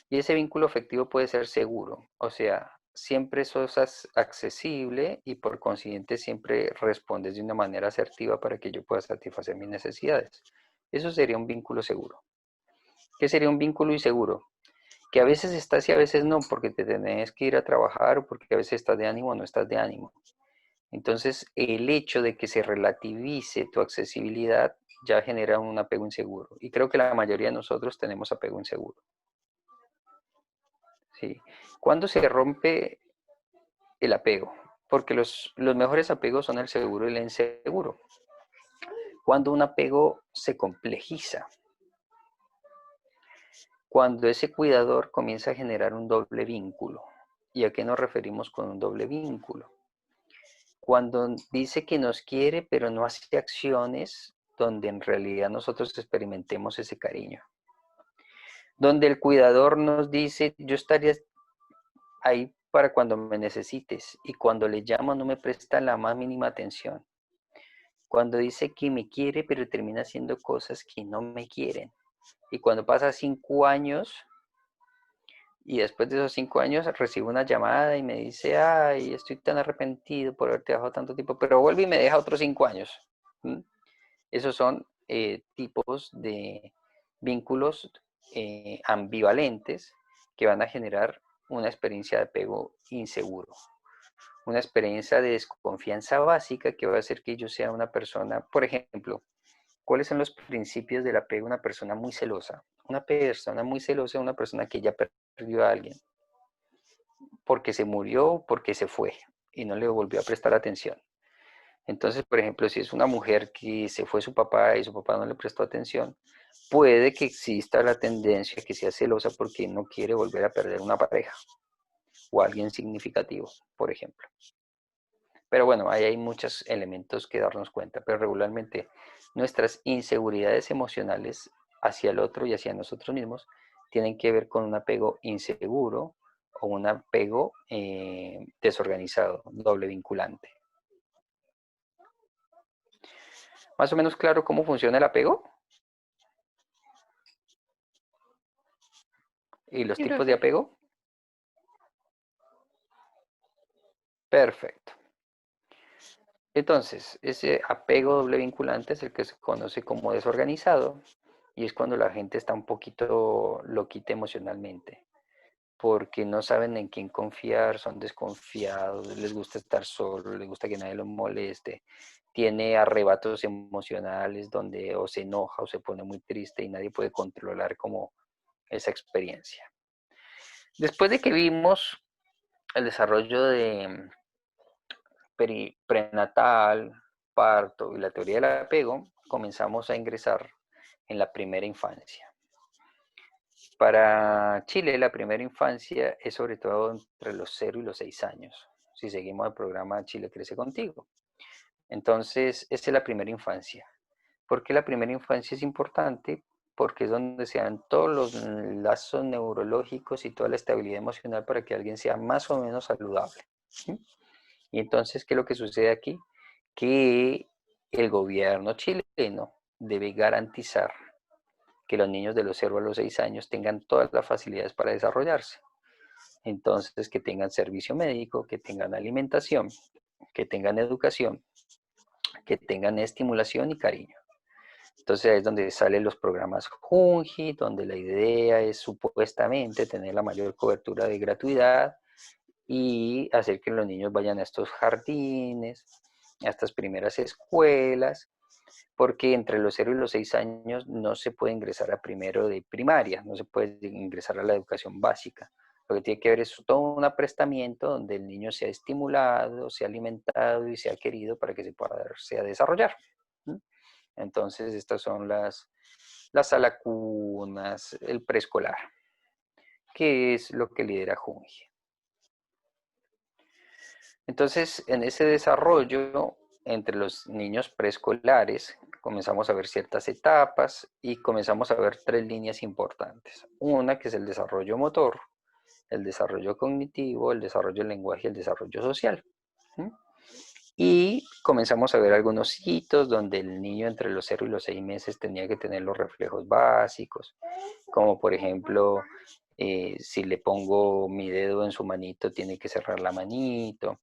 Y ese vínculo afectivo puede ser seguro, o sea, siempre sos accesible y por consiguiente siempre respondes de una manera asertiva para que yo pueda satisfacer mis necesidades. Eso sería un vínculo seguro. ¿Qué sería un vínculo inseguro? Que a veces estás y a veces no, porque te tenés que ir a trabajar o porque a veces estás de ánimo o no estás de ánimo. Entonces, el hecho de que se relativice tu accesibilidad ya genera un apego inseguro. Y creo que la mayoría de nosotros tenemos apego inseguro. ¿Sí? ¿Cuándo se rompe el apego? Porque los mejores apegos son el seguro y el inseguro. Cuando un apego se complejiza. Cuando ese cuidador comienza a generar un doble vínculo. ¿Y a qué nos referimos con un doble vínculo? Cuando dice que nos quiere, pero no hace acciones donde en realidad nosotros experimentemos ese cariño. Donde el cuidador nos dice, yo estaría ahí para cuando me necesites, y cuando le llamo no me presta la más mínima atención. Cuando dice que me quiere, pero termina haciendo cosas que no me quieren. Y cuando pasa 5 años, y después de esos 5 años recibo una llamada y me dice, ay, estoy tan arrepentido por haberte dejado tanto tiempo, pero vuelve y me deja otros 5 años. Esos son tipos de vínculos ambivalentes que van a generar una experiencia de apego inseguro. Una experiencia de desconfianza básica que va a hacer que yo sea una persona, por ejemplo, ¿cuáles son los principios del apego? Una persona muy celosa. Una persona muy celosa es una persona que ya perdió a alguien porque se murió, porque se fue y no le volvió a prestar atención. Entonces, por ejemplo, si es una mujer que se fue su papá y su papá no le prestó atención, puede que exista la tendencia que sea celosa porque no quiere volver a perder una pareja o alguien significativo, por ejemplo. Pero bueno, ahí hay muchos elementos que darnos cuenta, pero regularmente nuestras inseguridades emocionales hacia el otro y hacia nosotros mismos tienen que ver con un apego inseguro o un apego desorganizado, doble vinculante. ¿Más o menos claro cómo funciona el apego? ¿Y los Sí, tipos profe. de apego? Perfecto. Entonces, ese apego doble vinculante es el que se conoce como desorganizado y es cuando la gente está un poquito loquita emocionalmente porque no saben en quién confiar, son desconfiados, les gusta estar solos, les gusta que nadie los moleste, tiene arrebatos emocionales donde o se enoja o se pone muy triste y nadie puede controlar como esa experiencia. Después de que vimos el desarrollo de prenatal, parto y la teoría del apego, comenzamos a ingresar en la primera infancia. Para Chile, la primera infancia es sobre todo entre los 0 y los 6 años, si seguimos el programa Chile Crece Contigo. Entonces, esa es la primera infancia. ¿Por qué la primera infancia es importante? Porque es donde se dan todos los lazos neurológicos y toda la estabilidad emocional para que alguien sea más o menos saludable. ¿Sí? Y entonces, ¿qué es lo que sucede aquí? Que el gobierno chileno debe garantizar que los niños de los 0 a los 6 años tengan todas las facilidades para desarrollarse. Entonces, que tengan servicio médico, que tengan alimentación, que tengan educación, que tengan estimulación y cariño. Entonces ahí es donde salen los programas Junji, donde la idea es supuestamente tener la mayor cobertura de gratuidad y hacer que los niños vayan a estos jardines, a estas primeras escuelas, porque entre los 0 y los 6 años no se puede ingresar a primero de primaria, no se puede ingresar a la educación básica. Lo que tiene que ver es todo un aprestamiento donde el niño sea estimulado, sea alimentado y sea querido para que se pueda darse a desarrollar. Entonces, estas son las alacunas, el preescolar, que es lo que lidera Junji. Entonces, en ese desarrollo, entre los niños preescolares, comenzamos a ver ciertas etapas y comenzamos a ver 3 líneas importantes. Una que es el desarrollo motor, el desarrollo cognitivo, el desarrollo del lenguaje y el desarrollo social. Y comenzamos a ver algunos hitos donde el niño entre los 0 y los 6 meses tenía que tener los reflejos básicos, como por ejemplo, si le pongo mi dedo en su manito, tiene que cerrar la manito.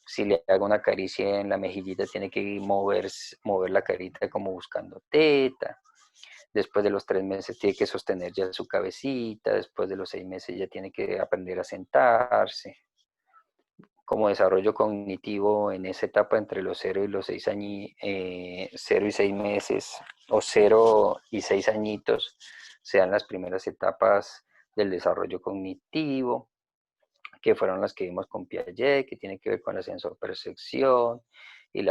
Si le hago una caricia en la mejillita, tiene que mover la carita como buscando teta. Después de los 3 meses tiene que sostener ya su cabecita. Después de los 6 meses ya tiene que aprender a sentarse. Como desarrollo cognitivo en esa etapa entre los 0 y los 6 años, 0 y 6 meses o 0 y 6 añitos, sean las primeras etapas del desarrollo cognitivo, que fueron las que vimos con Piaget, que tiene que ver con la sensopercepción y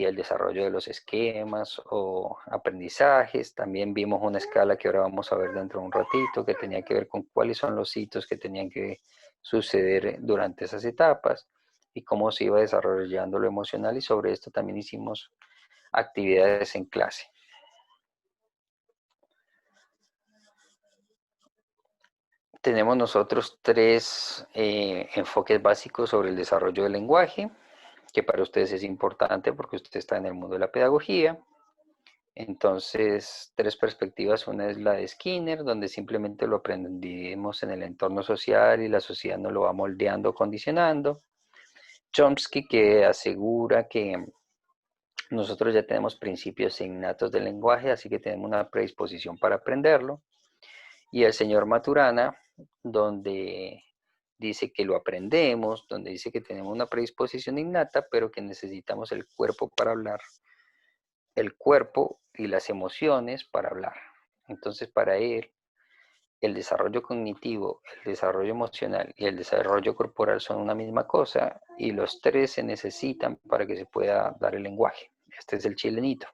el desarrollo de los esquemas o aprendizajes. También vimos una escala que ahora vamos a ver dentro de un ratito, que tenía que ver con cuáles son los hitos que tenían que suceder durante esas etapas y cómo se iba desarrollando lo emocional, y sobre esto también hicimos actividades en clase. Tenemos nosotros 3 enfoques básicos sobre el desarrollo del lenguaje, que para ustedes es importante porque usted está en el mundo de la pedagogía. Entonces, 3 perspectivas. Una es la de Skinner, donde simplemente lo aprendimos en el entorno social y la sociedad nos lo va moldeando, condicionando. Chomsky, que asegura que nosotros ya tenemos principios innatos del lenguaje, así que tenemos una predisposición para aprenderlo. Y el señor Maturana, donde dice que lo aprendemos, donde dice que tenemos una predisposición innata, pero que necesitamos el cuerpo para hablar, el cuerpo y las emociones para hablar. Entonces, para él, el desarrollo cognitivo, el desarrollo emocional y el desarrollo corporal son una misma cosa, y los 3 se necesitan para que se pueda dar el lenguaje. Este es el chilenito.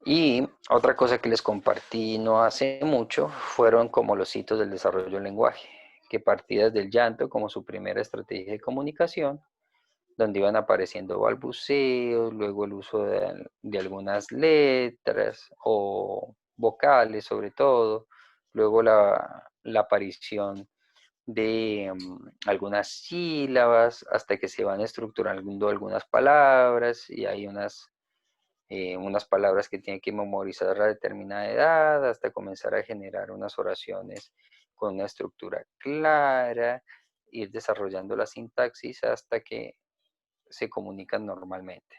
Y otra cosa que les compartí no hace mucho fueron como los hitos del desarrollo del lenguaje, que partía del llanto como su primera estrategia de comunicación, donde iban apareciendo balbuceos, luego el uso de algunas letras o vocales sobre todo, luego la aparición de algunas sílabas, hasta que se van estructurando algunas palabras, y hay unas palabras que tienen que memorizar a determinada edad, hasta comenzar a generar unas oraciones con una estructura clara, ir desarrollando la sintaxis hasta que se comunican normalmente.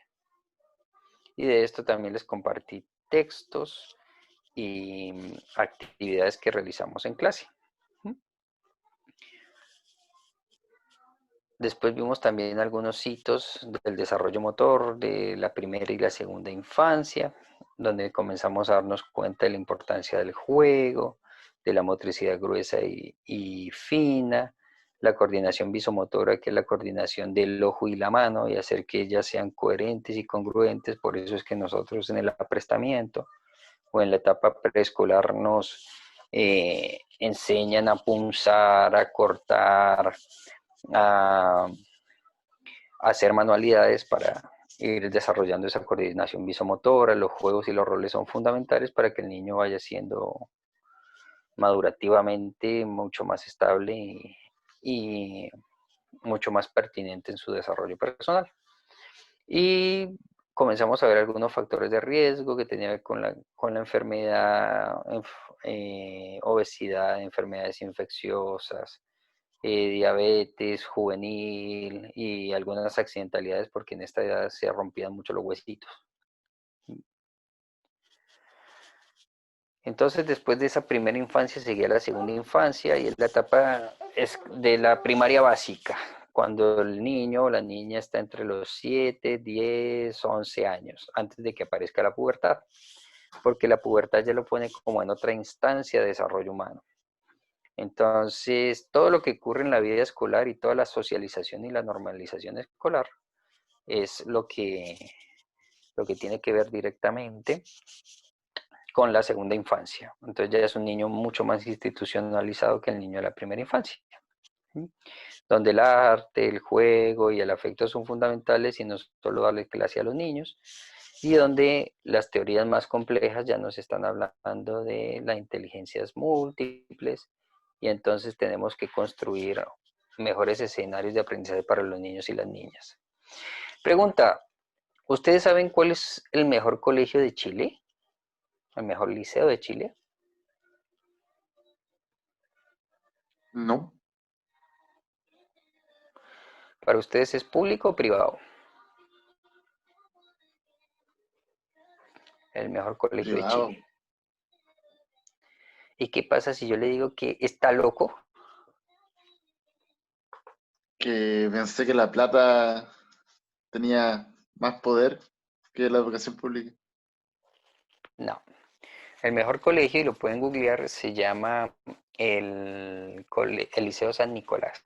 Y de esto también les compartí textos y actividades que realizamos en clase. Después vimos también algunos hitos del desarrollo motor de la primera y la segunda infancia, donde comenzamos a darnos cuenta de la importancia del juego, de la motricidad gruesa y fina, la coordinación visomotora, que es la coordinación del ojo y la mano, y hacer que ellas sean coherentes y congruentes. Por eso es que nosotros en el aprestamiento o en la etapa preescolar nos enseñan a punzar, a cortar, a hacer manualidades para ir desarrollando esa coordinación visomotora. Los juegos y los roles son fundamentales para que el niño vaya siendo madurativamente mucho más estable y mucho más pertinente en su desarrollo personal. Y comenzamos a ver algunos factores de riesgo que tenían que ver con la enfermedad, obesidad, enfermedades infecciosas, diabetes juvenil y algunas accidentalidades porque en esta edad se rompían mucho los huesitos. Entonces, después de esa primera infancia seguía la segunda infancia y es la etapa de la primaria básica, cuando el niño o la niña está entre los 7, 10, 11 años, antes de que aparezca la pubertad, porque la pubertad ya lo pone como en otra instancia de desarrollo humano. Entonces, todo lo que ocurre en la vida escolar y toda la socialización y la normalización escolar es lo que tiene que ver directamente con la segunda infancia. Entonces ya es un niño mucho más institucionalizado que el niño de la primera infancia, ¿sí? Donde el arte, el juego y el afecto son fundamentales y no solo darle clase a los niños, y donde las teorías más complejas ya nos están hablando de las inteligencias múltiples, y entonces tenemos que construir mejores escenarios de aprendizaje para los niños y las niñas. Pregunta, ¿ustedes saben cuál es el mejor colegio de Chile? ¿El mejor liceo de Chile? No. ¿Para ustedes es público o privado? El mejor colegio de Privado. Chile. ¿Y qué pasa si yo le digo que está loco? Que pensé que la plata tenía más poder que la educación pública. No. El mejor colegio, y lo pueden googlear, se llama el Liceo San Nicolás.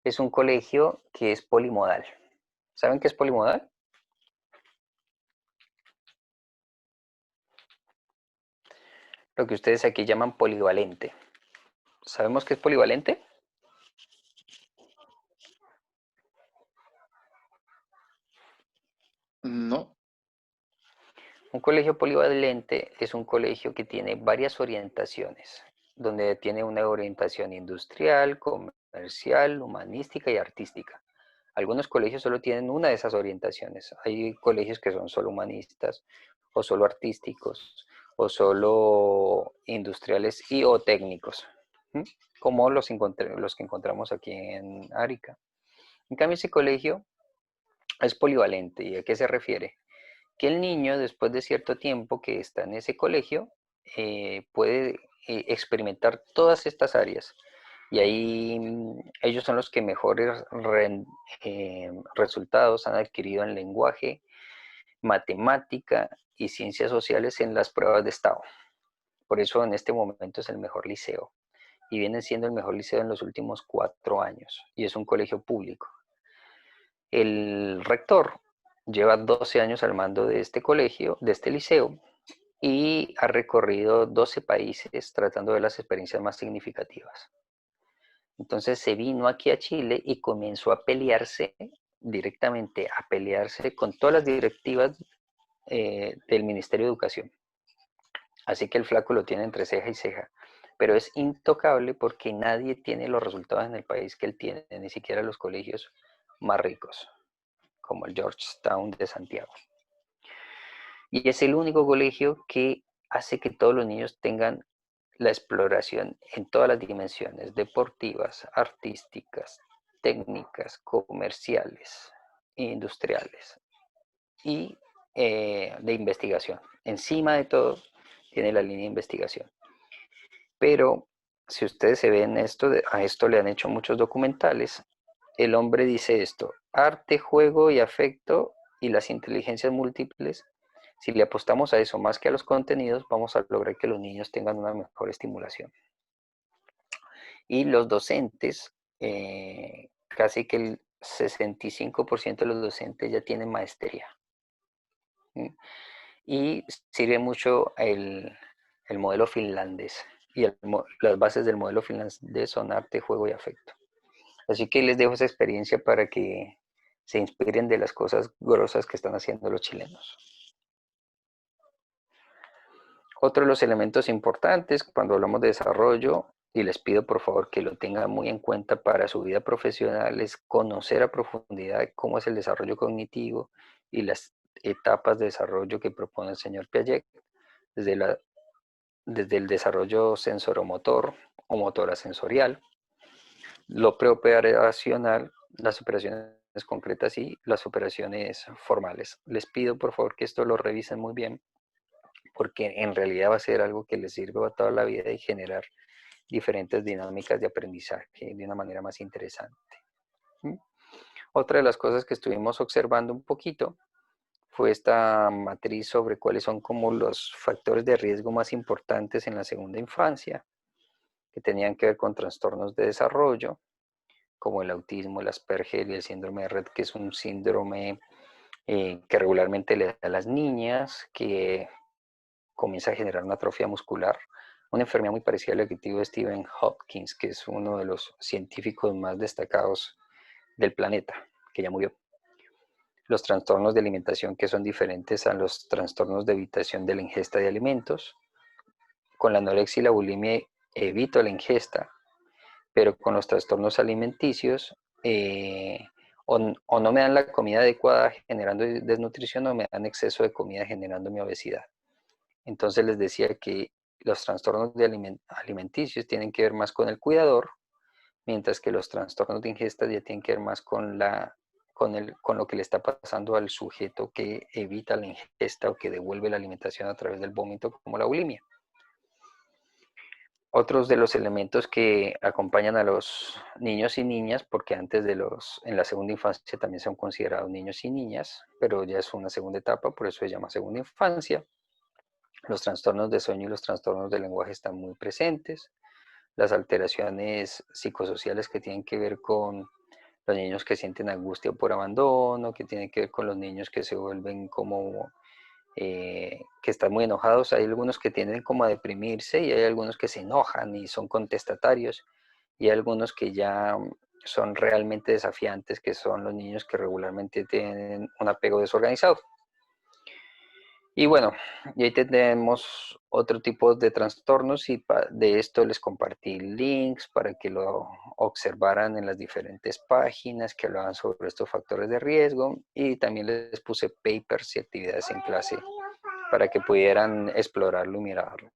Es un colegio que es polimodal. ¿Saben qué es polimodal? Lo que ustedes aquí llaman polivalente. ¿Sabemos qué es polivalente? No. Un colegio polivalente es un colegio que tiene varias orientaciones, donde tiene una orientación industrial, comercial, humanística y artística. Algunos colegios solo tienen una de esas orientaciones. Hay colegios que son solo humanistas, o solo artísticos, o solo industriales y o técnicos, como los que encontramos aquí en Arica. En cambio, ese colegio es polivalente. ¿Y a qué se refiere? Que el niño, después de cierto tiempo que está en ese colegio, puede experimentar todas estas áreas. Y ahí ellos son los que mejores resultados han adquirido en lenguaje, matemática y ciencias sociales en las pruebas de estado. Por eso en este momento es el mejor liceo. Y viene siendo el mejor liceo en los últimos 4 años. Y es un colegio público. El rector lleva 12 años al mando de este colegio, de este liceo, y ha recorrido 12 países tratando de las experiencias más significativas. Entonces se vino aquí a Chile y comenzó a pelearse directamente, a pelearse con todas las directivas del Ministerio de Educación. Así que el flaco lo tiene entre ceja y ceja, pero es intocable porque nadie tiene los resultados en el país que él tiene, ni siquiera los colegios más ricos, como el Georgetown de Santiago. Y es el único colegio que hace que todos los niños tengan la exploración en todas las dimensiones, deportivas, artísticas, técnicas, comerciales, industriales y de investigación. Encima de todo, tiene la línea de investigación. Pero si ustedes se ven esto, a esto le han hecho muchos documentales, el hombre dice esto: arte, juego y afecto y las inteligencias múltiples. Si le apostamos a eso más que a los contenidos, vamos a lograr que los niños tengan una mejor estimulación. Y los docentes, casi que el 65% de los docentes ya tienen maestría. Y sirve mucho el modelo finlandés. Y las bases del modelo finlandés son arte, juego y afecto. Así que les dejo esa experiencia para que se inspiren de las cosas grosas que están haciendo los chilenos. Otro de los elementos importantes cuando hablamos de desarrollo, y les pido por favor que lo tengan muy en cuenta para su vida profesional, es conocer a profundidad cómo es el desarrollo cognitivo y las etapas de desarrollo que propone el señor Piaget, desde el desarrollo sensoromotor o motora-sensorial, lo preoperacional, las operaciones concretas y las operaciones formales. Les pido por favor que esto lo revisen muy bien, porque en realidad va a ser algo que les sirve a toda la vida y generar diferentes dinámicas de aprendizaje de una manera más interesante. Otra de las cosas que estuvimos observando un poquito fue esta matriz sobre cuáles son como los factores de riesgo más importantes en la segunda infancia, que tenían que ver con trastornos de desarrollo, como el autismo, el Asperger y el síndrome de Rett, que es un síndrome que regularmente le da a las niñas, que comienza a generar una atrofia muscular, una enfermedad muy parecida al que tuvo Stephen Hopkins, que es uno de los científicos más destacados del planeta, que ya murió. Los trastornos de alimentación, que son diferentes a los trastornos de evitación de la ingesta de alimentos. Con la anorexia y la bulimia evito la ingesta, pero con los trastornos alimenticios o no me dan la comida adecuada generando desnutrición o me dan exceso de comida generando mi obesidad. Entonces les decía que los trastornos de alimenticios tienen que ver más con el cuidador, mientras que los trastornos de ingesta ya tienen que ver más con lo que le está pasando al sujeto que evita la ingesta o que devuelve la alimentación a través del vómito, como la bulimia. Otros de los elementos que acompañan a los niños y niñas, porque en la segunda infancia también son considerados niños y niñas, pero ya es una segunda etapa, por eso se llama segunda infancia. Los trastornos de sueño y los trastornos del lenguaje están muy presentes. Las alteraciones psicosociales que tienen que ver con los niños que sienten angustia por abandono, que tienen que ver con los niños que se vuelven como, que están muy enojados. Hay algunos que tienden como a deprimirse y hay algunos que se enojan y son contestatarios. Y hay algunos que ya son realmente desafiantes, que son los niños que regularmente tienen un apego desorganizado. Y bueno, y ahí tenemos otro tipo de trastornos y de esto les compartí links para que lo observaran en las diferentes páginas que hablaban sobre estos factores de riesgo y también les puse papers y actividades en clase para que pudieran explorarlo y mirarlo.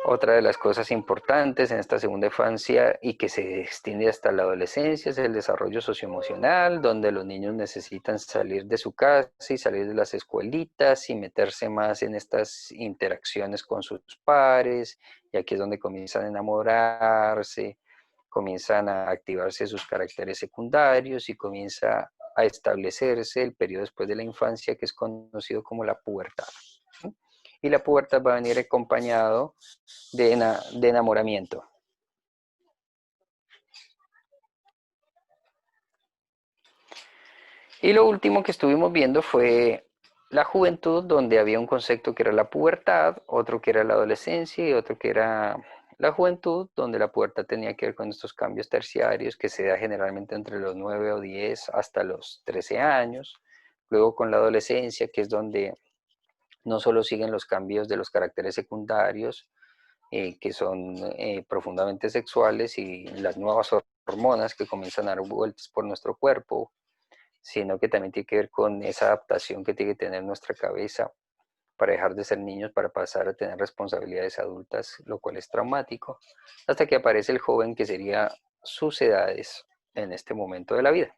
Otra de las cosas importantes en esta segunda infancia y que se extiende hasta la adolescencia es el desarrollo socioemocional, donde los niños necesitan salir de su casa y salir de las escuelitas y meterse más en estas interacciones con sus pares, y aquí es donde comienzan a enamorarse, comienzan a activarse sus caracteres secundarios y comienza a establecerse el periodo después de la infancia que es conocido como la pubertad. Y la pubertad va a venir acompañado de enamoramiento. Y lo último que estuvimos viendo fue la juventud, donde había un concepto que era la pubertad, otro que era la adolescencia y otro que era la juventud, donde la pubertad tenía que ver con estos cambios terciarios que se da generalmente entre los 9 o 10 hasta los 13 años. Luego con la adolescencia, que es donde no solo siguen los cambios de los caracteres secundarios, que son profundamente sexuales y las nuevas hormonas que comienzan a dar vueltas por nuestro cuerpo, sino que también tiene que ver con esa adaptación que tiene que tener nuestra cabeza para dejar de ser niños, para pasar a tener responsabilidades adultas, lo cual es traumático, hasta que aparece el joven que sería sus edades en este momento de la vida.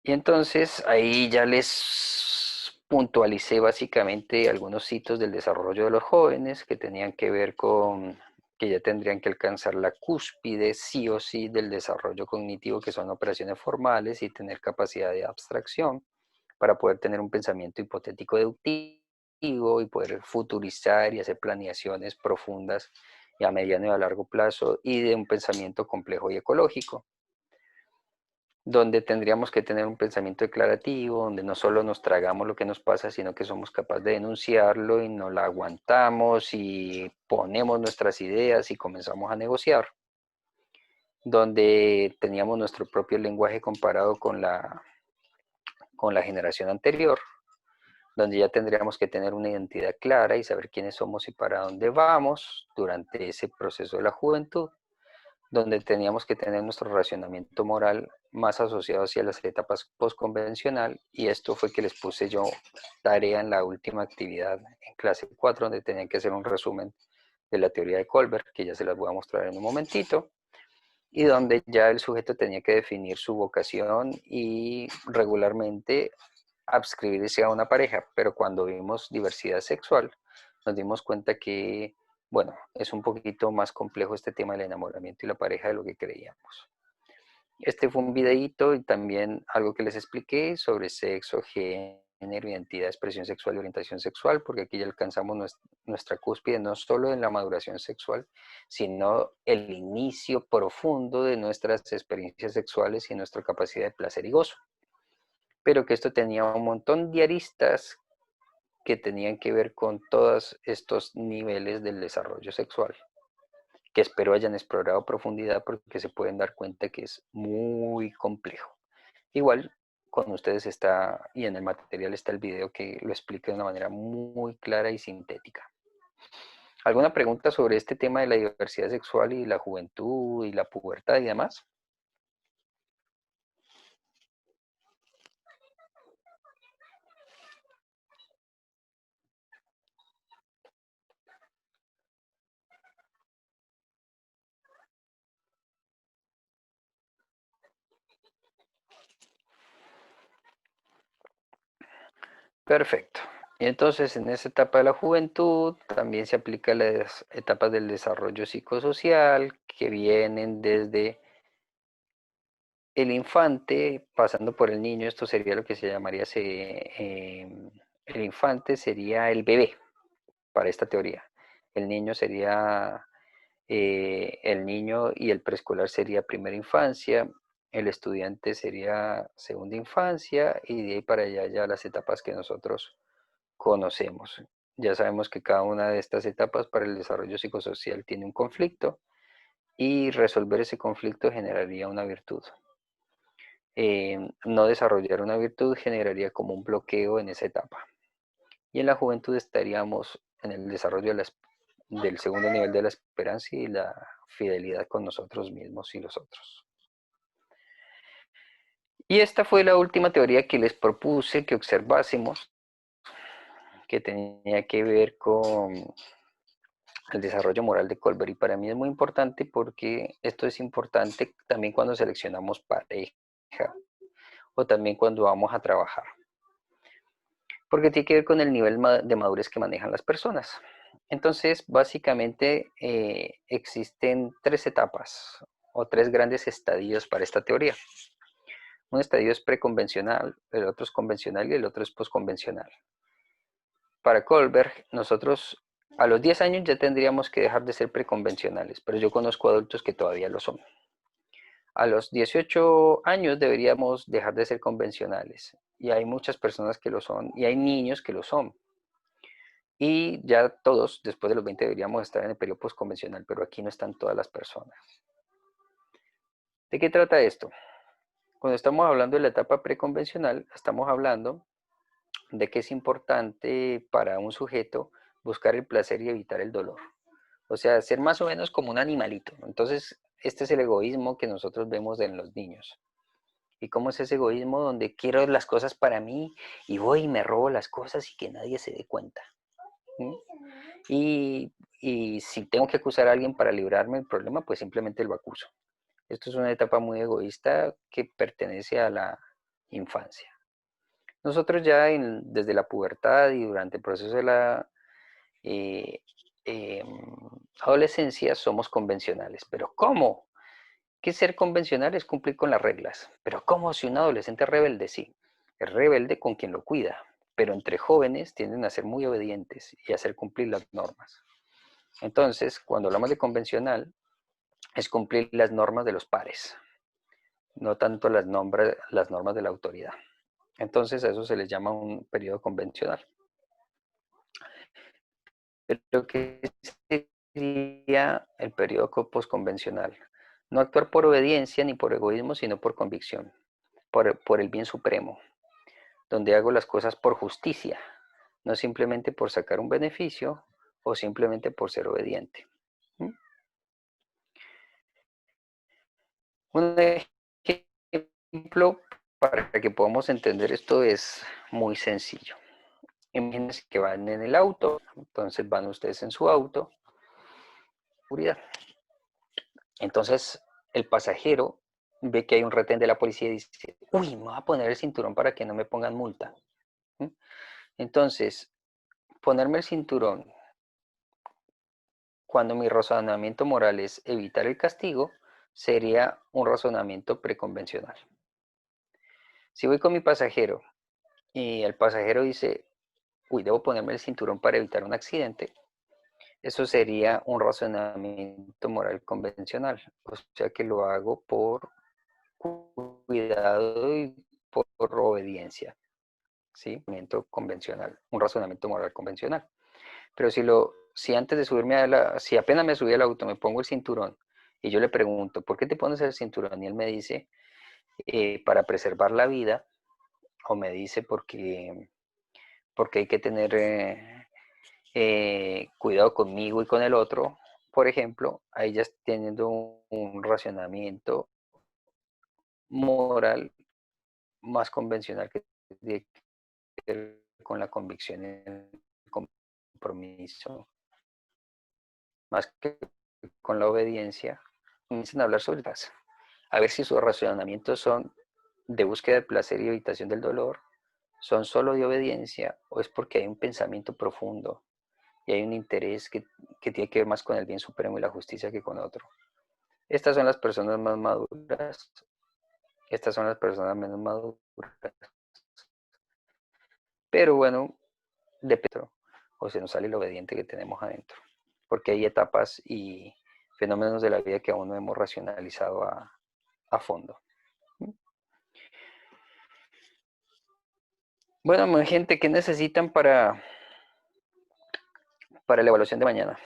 Y entonces ahí ya les puntualicé básicamente algunos hitos del desarrollo de los jóvenes que tenían que ver con que ya tendrían que alcanzar la cúspide sí o sí del desarrollo cognitivo, que son operaciones formales, y tener capacidad de abstracción para poder tener un pensamiento hipotético deductivo y poder futurizar y hacer planeaciones profundas y a mediano y a largo plazo, y de un pensamiento complejo y ecológico, donde tendríamos que tener un pensamiento declarativo, donde no solo nos tragamos lo que nos pasa, sino que somos capaces de denunciarlo y no la aguantamos y ponemos nuestras ideas y comenzamos a negociar, donde teníamos nuestro propio lenguaje comparado con la generación anterior, donde ya tendríamos que tener una identidad clara y saber quiénes somos y para dónde vamos durante ese proceso de la juventud, donde teníamos que tener nuestro racionamiento moral más asociado hacia las etapas postconvencional, y esto fue que les puse yo tarea en la última actividad en clase 4, donde tenían que hacer un resumen de la teoría de Kohlberg, que ya se las voy a mostrar en un momentito, y donde ya el sujeto tenía que definir su vocación y regularmente adscribirse a una pareja, pero cuando vimos diversidad sexual, nos dimos cuenta que, bueno, es un poquito más complejo este tema del enamoramiento y la pareja de lo que creíamos. Este fue un videíto y también algo que les expliqué sobre sexo, género, identidad, expresión sexual y orientación sexual, porque aquí ya alcanzamos nuestra cúspide, no solo en la maduración sexual, sino el inicio profundo de nuestras experiencias sexuales y nuestra capacidad de placer y gozo. Pero que esto tenía un montón de aristas que tenían que ver con todos estos niveles del desarrollo sexual, que espero hayan explorado a profundidad porque se pueden dar cuenta que es muy complejo. Igual con ustedes está, y en el material está el video que lo explica de una manera muy clara y sintética. ¿Alguna pregunta sobre este tema de la diversidad sexual y la juventud y la pubertad y demás? Perfecto. Y entonces en esa etapa de la juventud también se aplican las etapas del desarrollo psicosocial que vienen desde el infante, pasando por el niño. Esto sería lo que se llamaría, el infante sería el bebé para esta teoría. El niño sería, el niño y el preescolar sería primera infancia, el estudiante sería segunda infancia y de ahí para allá ya las etapas que nosotros conocemos. Ya sabemos que cada una de estas etapas para el desarrollo psicosocial tiene un conflicto y resolver ese conflicto generaría una virtud. No desarrollar una virtud generaría como un bloqueo en esa etapa. Y en la juventud estaríamos en el desarrollo del segundo nivel de la esperanza y la fidelidad con nosotros mismos y los otros. Y esta fue la última teoría que les propuse que observásemos, que tenía que ver con el desarrollo moral de Kohlberg. Y para mí es muy importante porque esto es importante también cuando seleccionamos pareja o también cuando vamos a trabajar. Porque tiene que ver con el nivel de madurez que manejan las personas. Entonces, básicamente existen tres etapas o tres grandes estadios para esta teoría. Un estadio es preconvencional, el otro es convencional y el otro es posconvencional. Para Kohlberg, nosotros a los 10 años ya tendríamos que dejar de ser preconvencionales, pero yo conozco adultos que todavía lo son. A los 18 años deberíamos dejar de ser convencionales, y hay muchas personas que lo son, y hay niños que lo son. Y ya todos, después de los 20, deberíamos estar en el periodo postconvencional, pero aquí no están todas las personas. ¿De qué trata esto? Cuando estamos hablando de la etapa preconvencional, estamos hablando de que es importante para un sujeto buscar el placer y evitar el dolor. O sea, ser más o menos como un animalito. Entonces, este es el egoísmo que nosotros vemos en los niños. ¿Y cómo es ese egoísmo donde quiero las cosas para mí y voy y me robo las cosas y que nadie se dé cuenta? Y si tengo que acusar a alguien para librarme del problema, pues simplemente lo acuso. Esto es una etapa muy egoísta que pertenece a la infancia. Nosotros ya desde la pubertad y durante el proceso de la adolescencia somos convencionales. ¿Pero cómo? ¿Qué ser convencional? Es cumplir con las reglas. ¿Pero cómo si un adolescente es rebelde? Sí, es rebelde con quien lo cuida, pero entre jóvenes tienden a ser muy obedientes y a hacer cumplir las normas. Entonces, cuando hablamos de convencional, es cumplir las normas de los pares, no tanto las normas de la autoridad. Entonces, a eso se les llama un periodo convencional. Pero ¿qué sería el periodo postconvencional? No actuar por obediencia ni por egoísmo, sino por convicción, por el bien supremo, donde hago las cosas por justicia, no simplemente por sacar un beneficio o simplemente por ser obediente. Un ejemplo para que podamos entender esto es muy sencillo. Imagínense que van en el auto, entonces van ustedes en su auto, seguridad. Entonces el pasajero ve que hay un retén de la policía y dice, uy, me voy a poner el cinturón para que no me pongan multa. ¿Mm? Entonces, ponerme el cinturón cuando mi razonamiento moral es evitar el castigo, sería un razonamiento preconvencional. Si voy con mi pasajero y el pasajero dice, uy, debo ponerme el cinturón para evitar un accidente, eso sería un razonamiento moral convencional. O sea que lo hago por cuidado y por obediencia. ¿Sí? Un razonamiento convencional, un razonamiento moral convencional. Pero si antes de subirme si apenas me subí al auto, me pongo el cinturón y yo le pregunto, ¿por qué te pones el cinturón? Y él me dice, para preservar la vida, o me dice porque hay que tener cuidado conmigo y con el otro, por ejemplo, ahí ya teniendo un racionamiento moral más convencional que tiene que ver con la convicción y el compromiso, más que con la obediencia. Comienzan a hablar sobre las, a ver si sus razonamientos son de búsqueda del placer y evitación del dolor, son solo de obediencia, o es porque hay un pensamiento profundo y hay un interés que tiene que ver más con el bien supremo y la justicia que con otro. Estas son las personas más maduras, estas son las personas menos maduras. Pero bueno, depende, o se nos sale el obediente que tenemos adentro, porque hay etapas y fenómenos de la vida que aún no hemos racionalizado a fondo. Bueno, gente, ¿qué necesitan para la evaluación de mañana?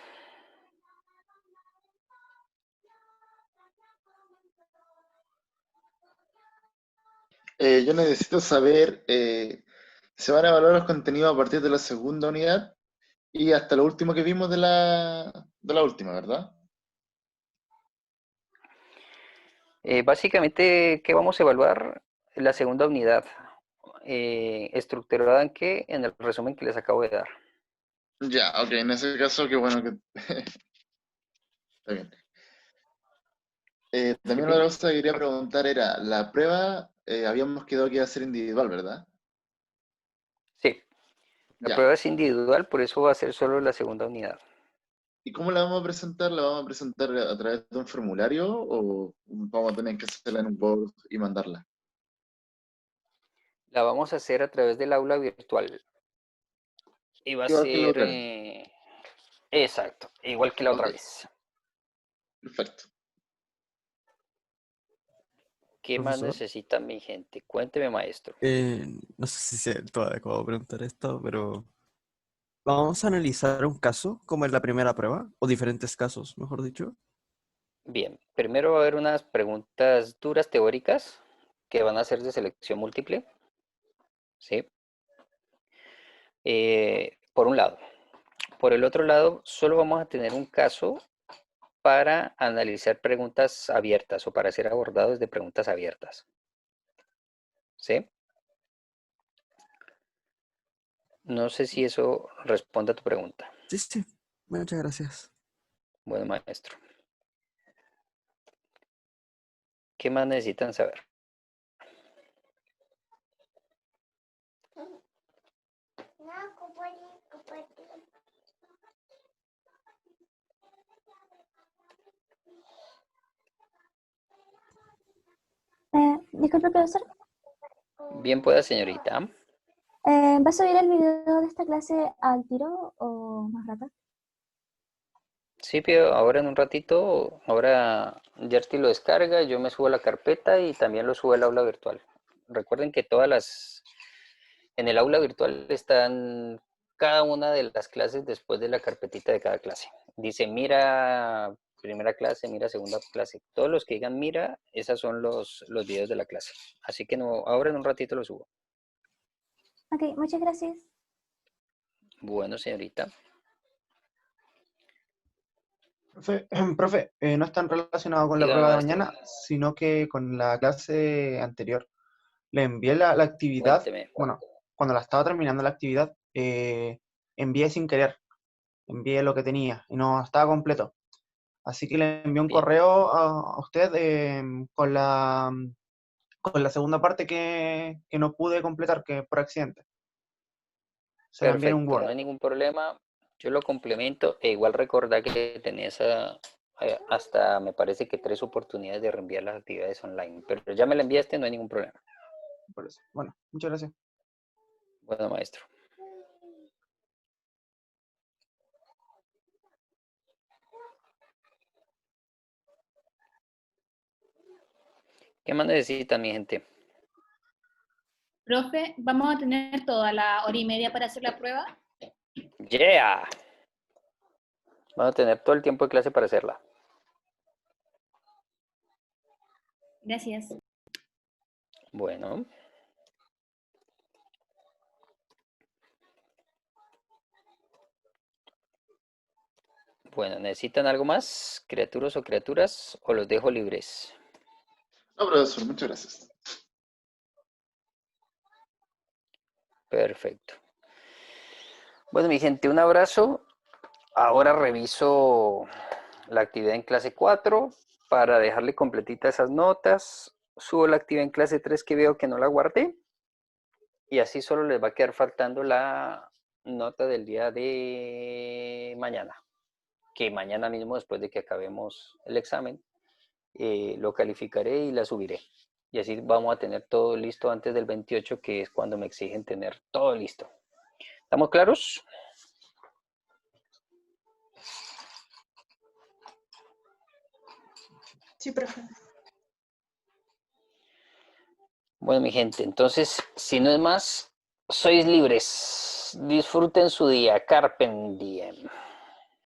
Yo necesito saber, se van a evaluar los contenidos a partir de la segunda unidad y hasta lo último que vimos de la última, ¿verdad? Básicamente, ¿qué vamos a evaluar? La segunda unidad, estructurada en qué, en el resumen que les acabo de dar. Ya, ok, en ese caso, qué bueno que... Está bien. También otra cosa que quería preguntar era, la prueba, habíamos quedado que iba a ser individual, ¿verdad? Sí, la Ya. prueba es individual, por eso va a ser solo la segunda unidad. ¿Y cómo la vamos a presentar? ¿La vamos a presentar a través de un formulario o vamos a tener que hacerla en un Word y mandarla? La vamos a hacer a través del aula virtual. Y va a Igual que la ser... otra vez. exacto, igual que la Ok, otra vez. perfecto. ¿Qué más Profesor, necesita mi gente? Cuénteme, maestro. no sé si sea del todo adecuado preguntar esto, pero vamos a analizar un caso como en la primera prueba, o diferentes casos, mejor dicho. Bien, primero va a haber unas preguntas duras teóricas que van a ser de selección múltiple, ¿sí? Por un lado. Por el otro lado, solo vamos a tener un caso para analizar preguntas abiertas o para ser abordados de preguntas abiertas, ¿sí? No sé si eso responde a tu pregunta. Sí, sí, muchas gracias. Bueno, maestro. ¿Qué más necesitan saber? Disculpe, profesor. Bien pueda, señorita. ¿Va a subir el video de esta clase al tiro o más rato? Sí, pero ahora en un ratito, ahora Yerti lo descarga, yo me subo a la carpeta y también lo subo al aula virtual. Recuerden que en el aula virtual están cada una de las clases después de la carpetita de cada clase. Dice, mira primera clase, mira segunda clase. Todos los que digan mira, esos son los videos de la clase. Así que no, ahora en un ratito lo subo. Ok, muchas gracias. Bueno, señorita. Profe, no están relacionados con la Dígame, prueba de maestro. mañana, sino que con la clase anterior. Le envié la actividad, Cuénteme. bueno, cuando la estaba terminando la actividad, envié sin querer, envié lo que tenía y no estaba completo. Así que le envié un Bien. correo a usted con la segunda parte que no pude completar, que por accidente. Se la envié en un Perfecto, Word. no hay ningún problema. Yo lo complemento e igual recordar que tenés hasta, me parece que 3 oportunidades de reenviar las actividades online. Pero ya me la enviaste, no hay ningún problema. Por eso. Bueno, muchas gracias. Bueno, maestro. ¿Qué más necesita mi gente? Profe, ¿vamos a tener toda la hora y media para hacer la prueba? ¡Yeah! Vamos a tener todo el tiempo de clase para hacerla. Gracias. Bueno. Bueno, ¿necesitan algo más, criaturas o criaturas, o los dejo libres? No, profesor, muchas gracias. Perfecto. Bueno, mi gente, un abrazo. Ahora reviso la actividad en clase 4 para dejarle completita esas notas. Subo la actividad en clase 3 que veo que no la guardé. Y así solo les va a quedar faltando la nota del día de mañana. Que mañana mismo, después de que acabemos el examen, lo calificaré y la subiré. Y así vamos a tener todo listo antes del 28, que es cuando me exigen tener todo listo. ¿Estamos claros? Sí, profe. Bueno, mi gente, entonces, si no es más, sois libres. Disfruten su día. Carpe diem.